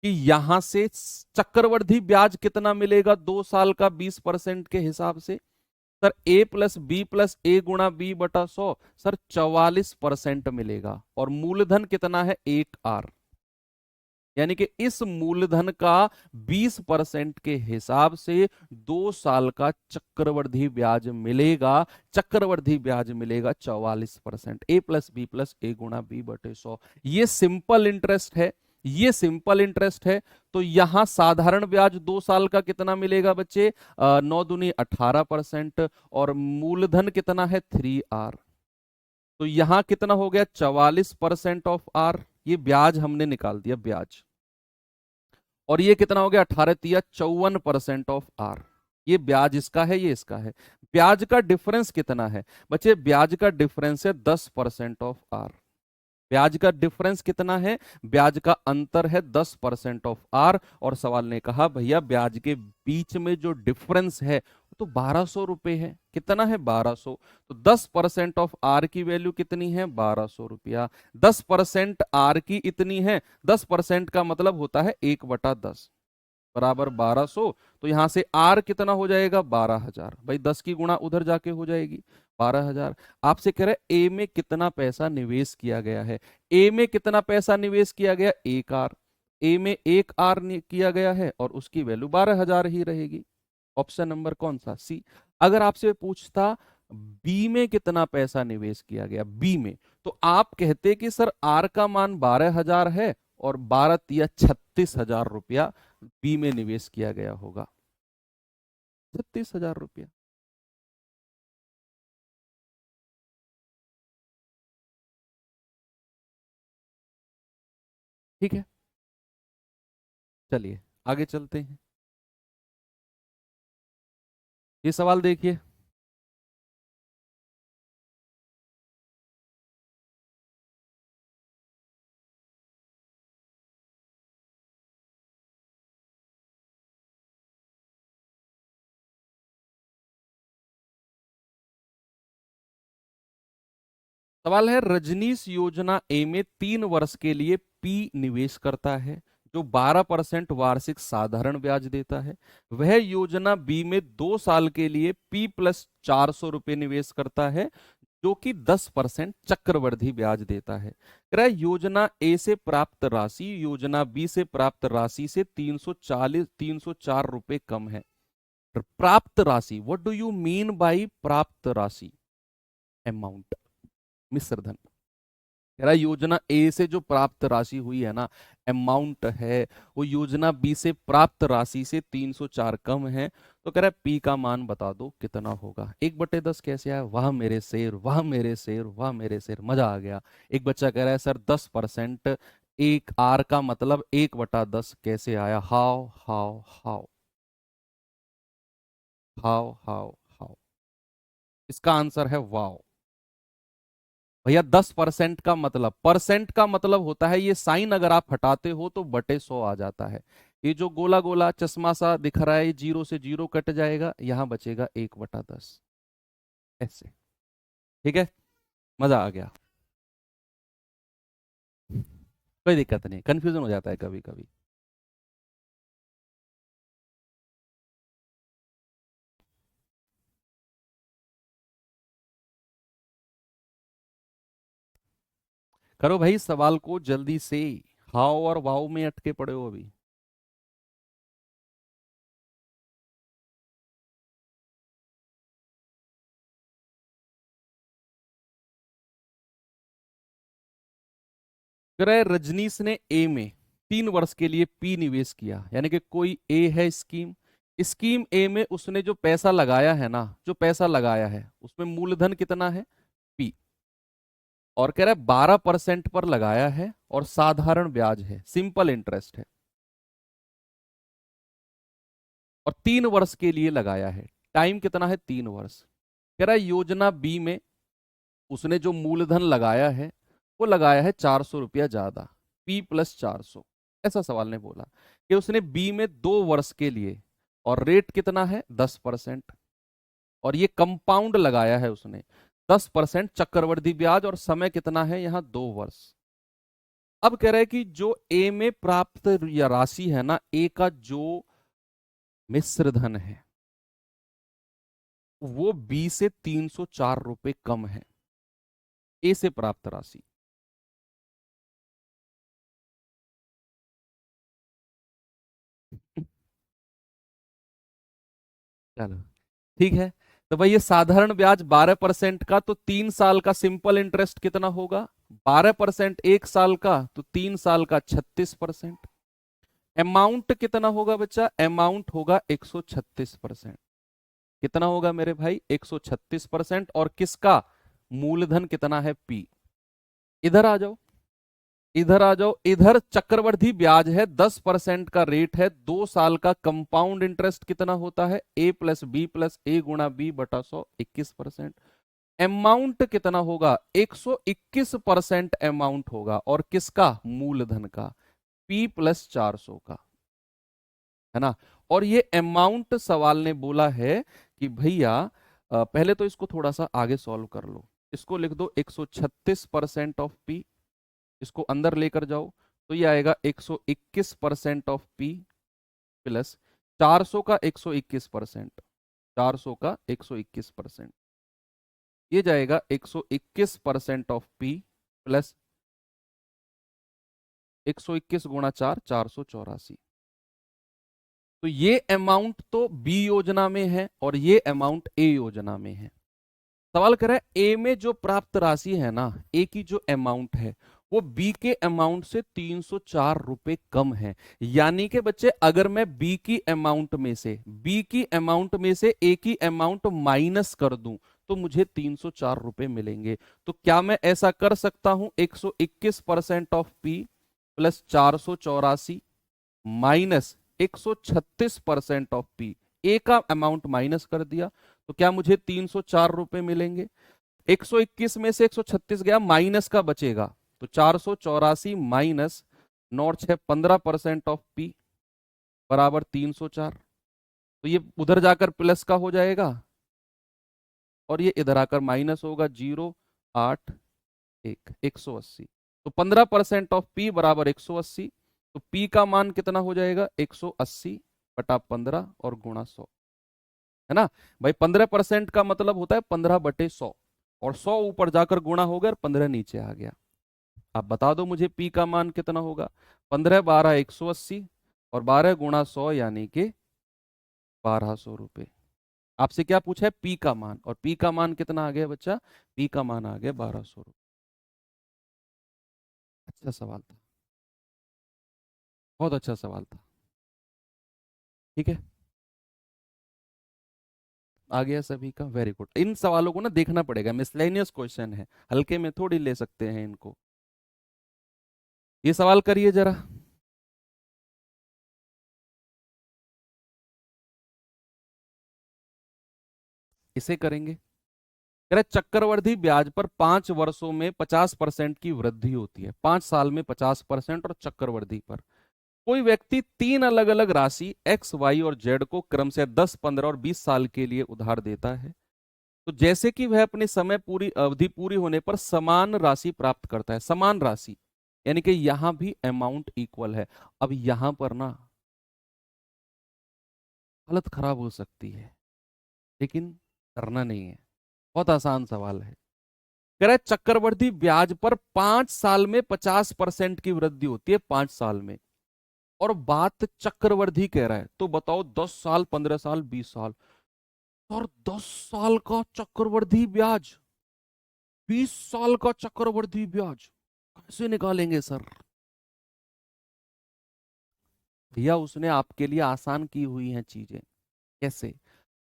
कि यहां से चक्रवृद्धि ब्याज कितना मिलेगा 2 साल का 20% के हिसाब से? सर A+B+A×B/100, सर 44% मिलेगा। और मूलधन कितना है, 1R, यानी कि इस मूलधन का 20% के हिसाब से 2 साल का चक्रवृद्धि ब्याज मिलेगा। चक्रवृद्धि ब्याज मिलेगा 44%, A+B+A×B/100। ये सिंपल इंटरेस्ट है, ये सिंपल इंटरेस्ट है। तो यहां साधारण ब्याज 2 साल का कितना मिलेगा बच्चे, 9 दूनी 18%, और मूलधन कितना है 3R। तो यहां कितना हो गया, 44% ऑफ R, ये ब्याज हमने निकाल दिया ब्याज। और ये कितना हो गया, 18×3 = 54% ऑफ R। ये ब्याज इसका है, ये इसका है। ब्याज का डिफरेंस कितना है बच्चे, ब्याज का डिफरेंस है 10% ऑफ R। ब्याज का डिफरेंस कितना है, ब्याज का अंतर है 10% ऑफ R। और सवाल ने कहा भैया ब्याज के बीच में जो डिफरेंस है तो 1200 रुपए है। कितना है, 1200। तो 10% ऑफ R की वैल्यू कितनी है, 1200 रुपया। 10% R की इतनी है, 10% का मतलब होता है 1/10 बराबर 1200। तो यहां से R कितना हो जाएगा, 12,000। भाई 10 की गुणा उधर जाके हो जाएगी 12,000। आपसे कह रहे ए में कितना पैसा निवेश किया गया है। ए में कितना पैसा निवेश किया गया, 1R। ए में 1R किया गया है और उसकी वैल्यू 12,000 ही रहेगी। ऑप्शन नंबर कौन सा, सी। अगर आपसे पूछता बी में कितना पैसा निवेश किया गया, बी में, तो आप कहते कि सर आर का मान 12,000 है और 12×3 = 36,000 रुपया बी में निवेश किया गया होगा, 36,000 रुपया। ठीक है, चलिए आगे चलते हैं। ये सवाल देखिए, सवाल है रजनीश योजना ए में 3 वर्ष के लिए पी निवेश करता है जो 12% वार्षिक साधारण ब्याज देता है। वह योजना बी में 2 साल के लिए P+400 रुपए निवेश करता है जो कि 10% चक्रवृद्धि ब्याज देता है। कह रहा है योजना ए से प्राप्त राशि योजना बी से प्राप्त राशि से 304 रुपए कम है। प्राप्त राशि, what do you mean by प्राप्त राशि? अमाउंट, मिश्र धन। कह रहा है योजना ए से जो प्राप्त राशि हुई है ना, अमाउंट है, वो योजना बी से प्राप्त राशि से 304 कम है। तो कह रहा है पी का मान बता दो कितना होगा। 1/10 कैसे आया? वाह मेरे शेर, वाह मेरे शेर, वाह मेरे शेर, मजा आ गया। एक बच्चा कह रहा है सर 10%, एक आर का मतलब 1/10 कैसे आया? How how how how how how. इसका आंसर है वाओ। भैया 10% का मतलब, परसेंट का मतलब होता है ये साइन अगर आप हटाते हो तो बटे 100 आ जाता है। ये जो गोला गोला चश्मा सा दिख रहा है, ये 0 से 0 कट जाएगा, यहां बचेगा 1/10 ऐसे। ठीक है, मजा आ गया। कोई दिक्कत नहीं, कंफ्यूजन हो जाता है कभी कभी। करो भाई सवाल को जल्दी से। हाउ और वाओ में अटके पड़े हो अभी। कह रहा है रजनीश ने ए में 3 वर्ष के लिए पी निवेश किया, यानी कि कोई ए है स्कीम। स्कीम ए में उसने जो पैसा लगाया है ना, जो पैसा लगाया है उसमें मूलधन कितना है? पी। और कह रहा है 12% पर लगाया है और साधारण ब्याज है, सिंपल इंटरेस्ट है, और 3 वर्ष के लिए लगाया है। टाइम कितना है? 3 वर्ष। कह रहा है योजना बी में उसने जो मूलधन लगाया है वो लगाया है 400 रुपया ज्यादा, पी प्लस 400। ऐसा सवाल ने बोला कि उसने बी में 2 वर्ष के लिए, और रेट कितना है? 10%, और ये कंपाउंड लगाया है उसने 10% चक्रवृद्धि ब्याज, और समय कितना है यहाँ? 2 वर्ष। अब कह रहा है कि जो ए में प्राप्त या राशि है ना, ए का जो मिश्र धन है वो बी से 304 रुपए कम है। ए से प्राप्त राशि। चलो ठीक है। तो भाई ये साधारण ब्याज 12% का, तो 3 साल का सिंपल इंटरेस्ट कितना होगा? 12% 1 साल का, तो 3 साल का 36%। अमाउंट कितना होगा बच्चा? अमाउंट होगा 136%। कितना होगा मेरे भाई? 136%। और किसका? मूलधन कितना है? पी। इधर आ जाओ, इधर आ जाओ। इधर चक्रवृद्धि ब्याज है, 10% का रेट है, 2 साल का कंपाउंड इंटरेस्ट कितना होता है? ए प्लस बी प्लस ए गुणा बी बटा 100, 21%। अमाउंट कितना होगा? 121% अमाउंट होगा, और किसका? मूलधन का, पी प्लस 400 का, है ना। और ये अमाउंट सवाल ने बोला है कि भैया पहले तो इसको थोड़ा सा आगे सॉल्व कर लो। इसको लिख दो 136% ऑफ पी, इसको अंदर लेकर जाओ, तो ये आएगा 121% ऑफ पी प्लस 400 का 121%, 400 का 121%, ये जाएगा 121% ऑफ पी प्लस 121 गुणा 4, 484। तो ये अमाउंट तो बी योजना में है और ये अमाउंट ए योजना में है। सवाल कर रहा है ए में जो प्राप्त राशि है ना, ए की जो अमाउंट है वो बी के अमाउंट से 304 रुपए कम है। यानी कि बच्चे अगर मैं बी की अमाउंट में से ए की अमाउंट माइनस कर दूं तो मुझे 304 रुपए मिलेंगे। तो क्या मैं ऐसा कर सकता हूं? 121% of P plus 484 minus 136% of P, A का अमाउंट माइनस कर दिया, तो क्या मुझे 304 रुपए मिलेंगे? 121 में से 136 गया, माइनस का बचेगा, तो 484 माइनस 9 6 15% ऑफ पी बराबर 304। तो ये उधर जाकर प्लस का हो जाएगा और ये इधर आकर माइनस होगा, 081 तो 15% ऑफ पी बराबर 180। तो पी का मान कितना हो जाएगा? 180 बटा 15 और गुणा 100, है ना भाई। 15% का मतलब होता है 15/100, और 100 ऊपर जाकर गुणा हो गया और 15 नीचे आ गया। आप बता दो मुझे पी का मान कितना होगा। 15 12 180 और 12 गुणा 100 यानी कि 1200 रुपये। आपसे क्या पूछा है? पी का मान, और पी का मान कितना आ गया बच्चा? पी का मान आ गया 1200 रुपये। अच्छा सवाल था, बहुत अच्छा सवाल था। ठीक है, आ गया सभी का, वेरी गुड। इन सवालों को ना देखना पड़ेगा, मिसलेनियस क्वेश्चन है, हल्के में थोड़ी ले सकते हैं इनको। ये सवाल करिए जरा। इसे करेंगे। कह रहे चक्रवर्ती ब्याज पर 5 वर्षों में 50% की वृद्धि होती है, 5 साल में 50% और चक्रवर्ती पर कोई व्यक्ति 3 अलग अलग राशि एक्स वाई और जेड को क्रम से 10 15 और 20 साल के लिए उधार देता है, तो जैसे कि वह अपनी समय पूरी अवधि पूरी होने पर समान राशि प्राप्त करता है। समान राशि यानी कि यहां भी अमाउंट इक्वल है। अब यहां पर ना हालत खराब हो सकती है, लेकिन करना नहीं है, बहुत आसान सवाल है। कह रहा है चक्रवृद्धि ब्याज पर 5 साल में 50% की वृद्धि होती है, 5 साल में, और बात चक्रवृद्धि कह रहा है, तो बताओ 10 साल 15 साल 20 साल, और 10 साल का चक्रवृद्धि ब्याज, 20 साल का चक्रवृद्धि ब्याज कैसे निकालेंगे सर? भैया उसने आपके लिए आसान की हुई हैं चीजें। कैसे?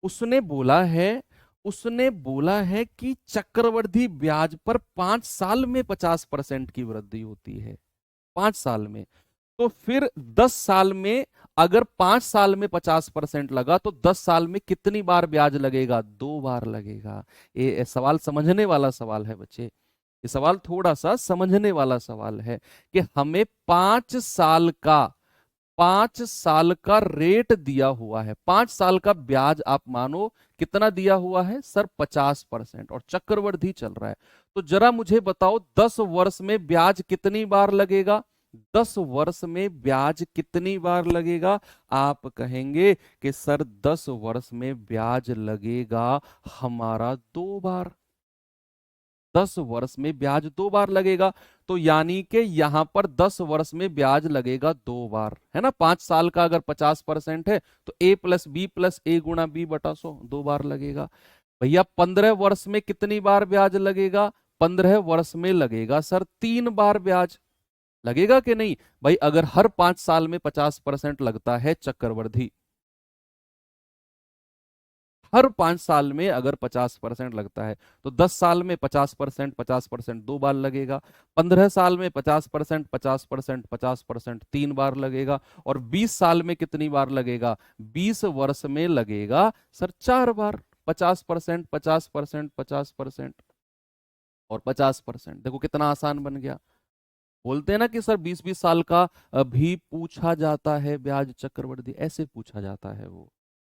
उसने बोला है, उसने बोला है कि चक्रवृद्धि ब्याज पर 5 साल में 50% की वृद्धि होती है, 5 साल में। तो फिर 10 साल में, अगर 5 साल में 50% लगा तो 10 साल में कितनी बार ब्याज लगेगा? 2 बार लगेगा। ये सवाल समझने वाला सवाल है बच्चे, ये सवाल थोड़ा सा समझने वाला सवाल है कि हमें 5 साल का रेट दिया हुआ है, 5 साल का ब्याज आप मानो कितना दिया हुआ है सर? 50%, और चक्रवृद्धि चल रहा है। तो जरा मुझे बताओ 10 वर्ष में ब्याज कितनी बार लगेगा? 10 वर्ष में ब्याज कितनी बार लगेगा? आप कहेंगे कि सर 10 वर्ष में ब्याज लगेगा हमारा 2 बार। 10 वर्ष में ब्याज 2 बार लगेगा, तो यानी कि यहां पर 10 वर्ष में ब्याज लगेगा 2 बार, है ना? 5 साल का अगर 50% है तो a प्लस बी प्लस ए गुणा बी बटा 100, 2 बार लगेगा। भैया 15 वर्ष में कितनी बार ब्याज लगेगा? 15 वर्ष में लगेगा सर 3 बार ब्याज। लगेगा कि नहीं भाई? अगर हर 5 साल में 50% लगता है चक्रवृद्धि, हर 5 साल में अगर 50% लगता है, तो 10 साल में 50%, 50% 2 बार लगेगा, 15 साल में 50%, 50%, 50% 3 बार लगेगा, और 20 साल में कितनी बार लगेगा? 20 वर्ष में लगेगा सर 4 बार। 50%, 50%, 50% और 50%। देखो कितना आसान बन गया। बोलते हैं ना कि सर 20-20 साल का भी पूछा जाता है ब्याज चक्रवृद्धि, ऐसे पूछा जाता है वो,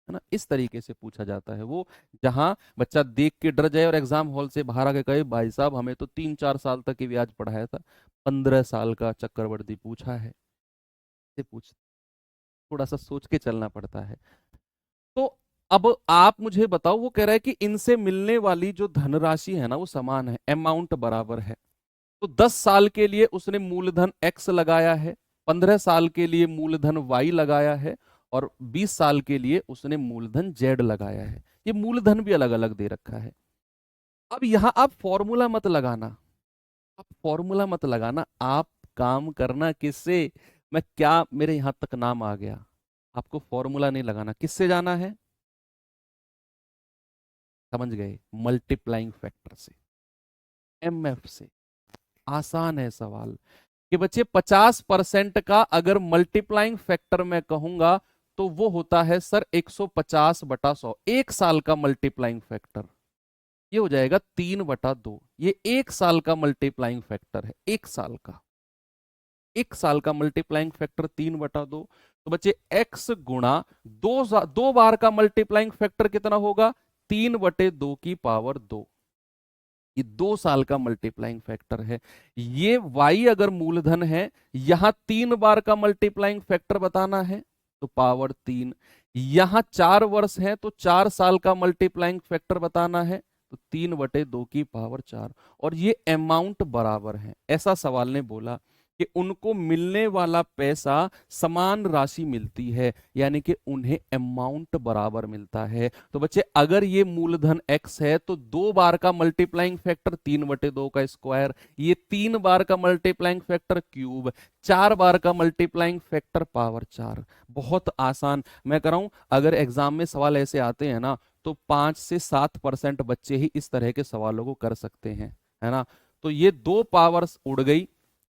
है ना? इस तरीके से पूछा जाता है वो, जहां बच्चा देख के डर जाए और एग्जाम हॉल से बाहर आके कहे भाई साहब हमें तो 3-4 साल तक ही ब्याज पढ़ाया था, 15 साल का चक्रवृद्धि पूछा है। से पूछ, थोड़ा सा सोच के चलना पड़ता है। तो अब आप मुझे बताओ, वो कह रहा है कि इनसे मिलने वाली जो धनराशि है ना वो समान है, अमाउंट बराबर है। तो 10 साल के लिए उसने मूलधन एक्स लगाया है, 15 साल के लिए मूलधन वाई लगाया है, और 20 साल के लिए उसने मूलधन जेड लगाया है। ये मूलधन भी अलग अलग दे रखा है। अब यहां आप फॉर्मूला मत लगाना, आप फॉर्मूला मत लगाना, आप काम करना किससे? मैं क्या, मेरे यहां तक नाम आ गया, आपको फॉर्मूला नहीं लगाना, किससे जाना है? समझ गए? मल्टीप्लाइंग फैक्टर से, एमएफ से। आसान है सवाल कि बच्चे 50% का अगर मल्टीप्लाइंग फैक्टर मैं कहूंगा तो वो होता है सर 150/100, 1 साल का मल्टीप्लाइंग फैक्टर ये हो जाएगा 3/2। ये 1 साल का मल्टीप्लाइंग फैक्टर है, 1 साल का, 1 साल का मल्टीप्लाइंग फैक्टर 3/2। तो बच्चे x गुणा 2 बार का मल्टीप्लाइंग फैक्टर कितना होगा? 3/2 की पावर 2। ये 2 साल का मल्टीप्लाइंग फैक्टर है। ये y अगर मूलधन है, यहां 3 बार का मल्टीप्लाइंग फैक्टर बताना है तो पावर 3। यहां 4 वर्ष है तो 4 साल का मल्टीप्लाइंग फैक्टर बताना है तो 3/2 की पावर 4, और ये अमाउंट बराबर है। ऐसा सवाल ने बोला कि उनको मिलने वाला पैसा समान राशि मिलती है, यानी कि उन्हें अमाउंट बराबर मिलता है। तो बच्चे अगर ये मूलधन x है तो 2 बार का मल्टीप्लाइंग फैक्टर 3/2 का स्क्वायर, ये 3 बार का मल्टीप्लाइंग फैक्टर क्यूब, 4 बार का मल्टीप्लाइंग फैक्टर पावर 4। बहुत आसान मैं कर रहा हूं। अगर एग्जाम में सवाल ऐसे आते हैं ना, तो 5 से 7% बच्चे ही इस तरह के सवालों को कर सकते हैं, है ना। तो ये 2 पावर्स उड़ गई,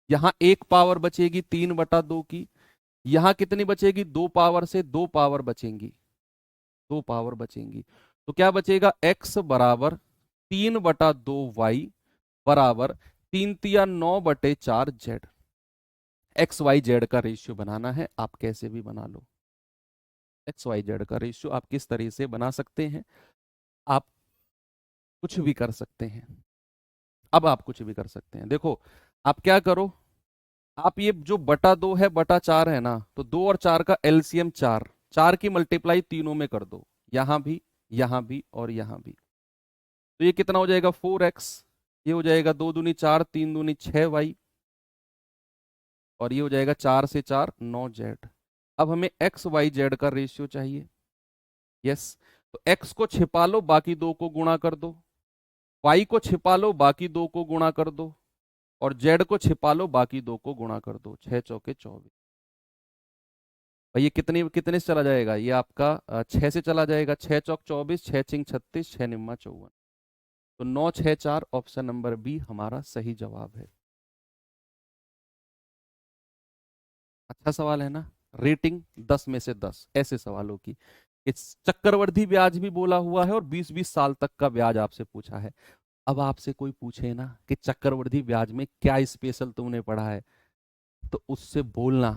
यहां 1 पावर बचेगी 3/2 की, यहां कितनी बचेगी 2 पावर से 2 पावर बचेंगी, 2 पावर बचेंगी। तो क्या बचेगा, x बराबर 3/2y बराबर 3×9/4z। एक्स वाई जेड का रेशियो बनाना है, आप कैसे भी बना लो। एक्स वाई जेड का रेशियो आप किस तरीके से बना सकते हैं, आप कुछ भी कर सकते हैं। अब आप कुछ भी कर सकते हैं। देखो आप क्या करो, आप ये जो बटा 2 है बटा 4 है ना, तो 2 और 4 का एलसीएम 4, 4 की मल्टीप्लाई तीनों में कर दो, यहां भी, यहां भी और यहां भी। तो ये कितना हो जाएगा 4x, ये हो जाएगा 2 दूनी 4, 3 दूनी 6y, और ये हो जाएगा 4 से 4 9z। अब हमें एक्स वाई जेड का रेशियो चाहिए। यस, तो x को छिपा लो, बाकी 2 को गुणा कर दो, y को छिपा लो, बाकी 2 को गुणा कर दो, और z को छिपा लो, बाकी 2 को गुणा कर दो। 6 चौके 24। और ये कितने कितने से चला जाएगा, ये आपका 6 से चला जाएगा। 6 चौक 24, 6 चिंग 36, 6 निम्मा 54। तो 9 6 4 ऑप्शन नंबर बी हमारा सही जवाब है। अच्छा सवाल है ना। रेटिंग 10 में से 10 ऐसे सवालों की। इस चक्रवृद्धि ब्याज भी बोला हुआ है और 20-20 साल तक का ब्याज आपसे पूछा है। अब आपसे कोई पूछे ना कि चक्रवृद्धि ब्याज में क्या स्पेशल तुमने पढ़ा है, तो उससे बोलना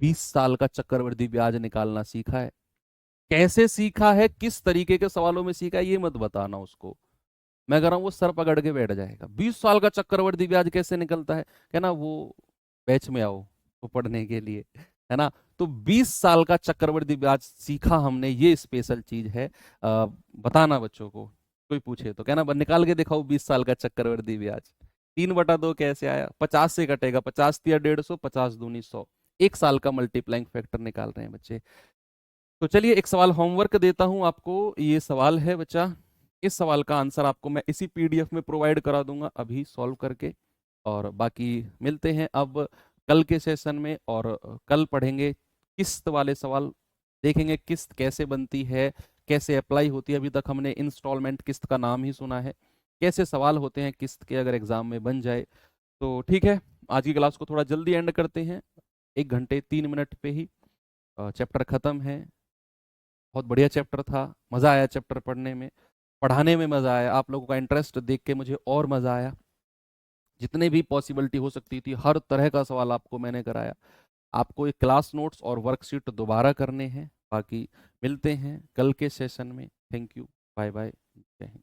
20 साल का चक्रवृद्धि ब्याज निकालना सीखा है, कैसे सीखा है, किस तरीके के सवालों में सीखा है, ये मत बताना उसको। मैं कह रहा हूं वो सर पकड़ के बैठ जाएगा। 20 साल का चक्रवृद्धि ब्याज कैसे निकलता है, कहना वो बैच में आओ वो पढ़ने के लिए, है ना। तो 20 साल का चक्रवृद्धि ब्याज सीखा हमने, ये स्पेशल चीज है। बताना बच्चों को, कोई पूछे तो कहना निकाल के दिखाओ 20 साल का चक्रवृद्धि ब्याज। 3/2 कैसे आया, 50 से कटेगा, 50 तिया 150, 50 दूनी 100। 1 साल का मल्टीप्लाइंग फैक्टर निकाल रहे हैं बच्चे। तो चलिए एक सवाल होमवर्क देता हूं आपको। ये सवाल है बच्चा, इस सवाल का आंसर आपको मैं इसी पीडीएफ में प्रोवाइड करा दूंगा अभी सॉल्व करके, और बाकी मिलते हैं अब कल के सेशन में। और कल पढ़ेंगे किस्त वाले सवाल, देखेंगे किस्त कैसे बनती है, कैसे अप्लाई होती है। अभी तक हमने इंस्टॉलमेंट किस्त का नाम ही सुना है, कैसे सवाल होते हैं किस्त के अगर एग्जाम में बन जाए। तो ठीक है, आज की क्लास को थोड़ा जल्दी एंड करते हैं, 1 घंटे 3 मिनट पे ही चैप्टर खत्म है। बहुत बढ़िया चैप्टर था, मजा आया चैप्टर पढ़ने में, पढ़ाने में मजा आया, आप लोगों का इंटरेस्ट देख के मुझे और मजा आया। जितने भी पॉसिबिलिटी हो सकती थी हर तरह का सवाल आपको मैंने कराया। आपको एक क्लास नोट्स और वर्कशीट दोबारा करने हैं। बाकी मिलते हैं कल के सेशन में। थैंक यू, बाय बाय, जय हिंद।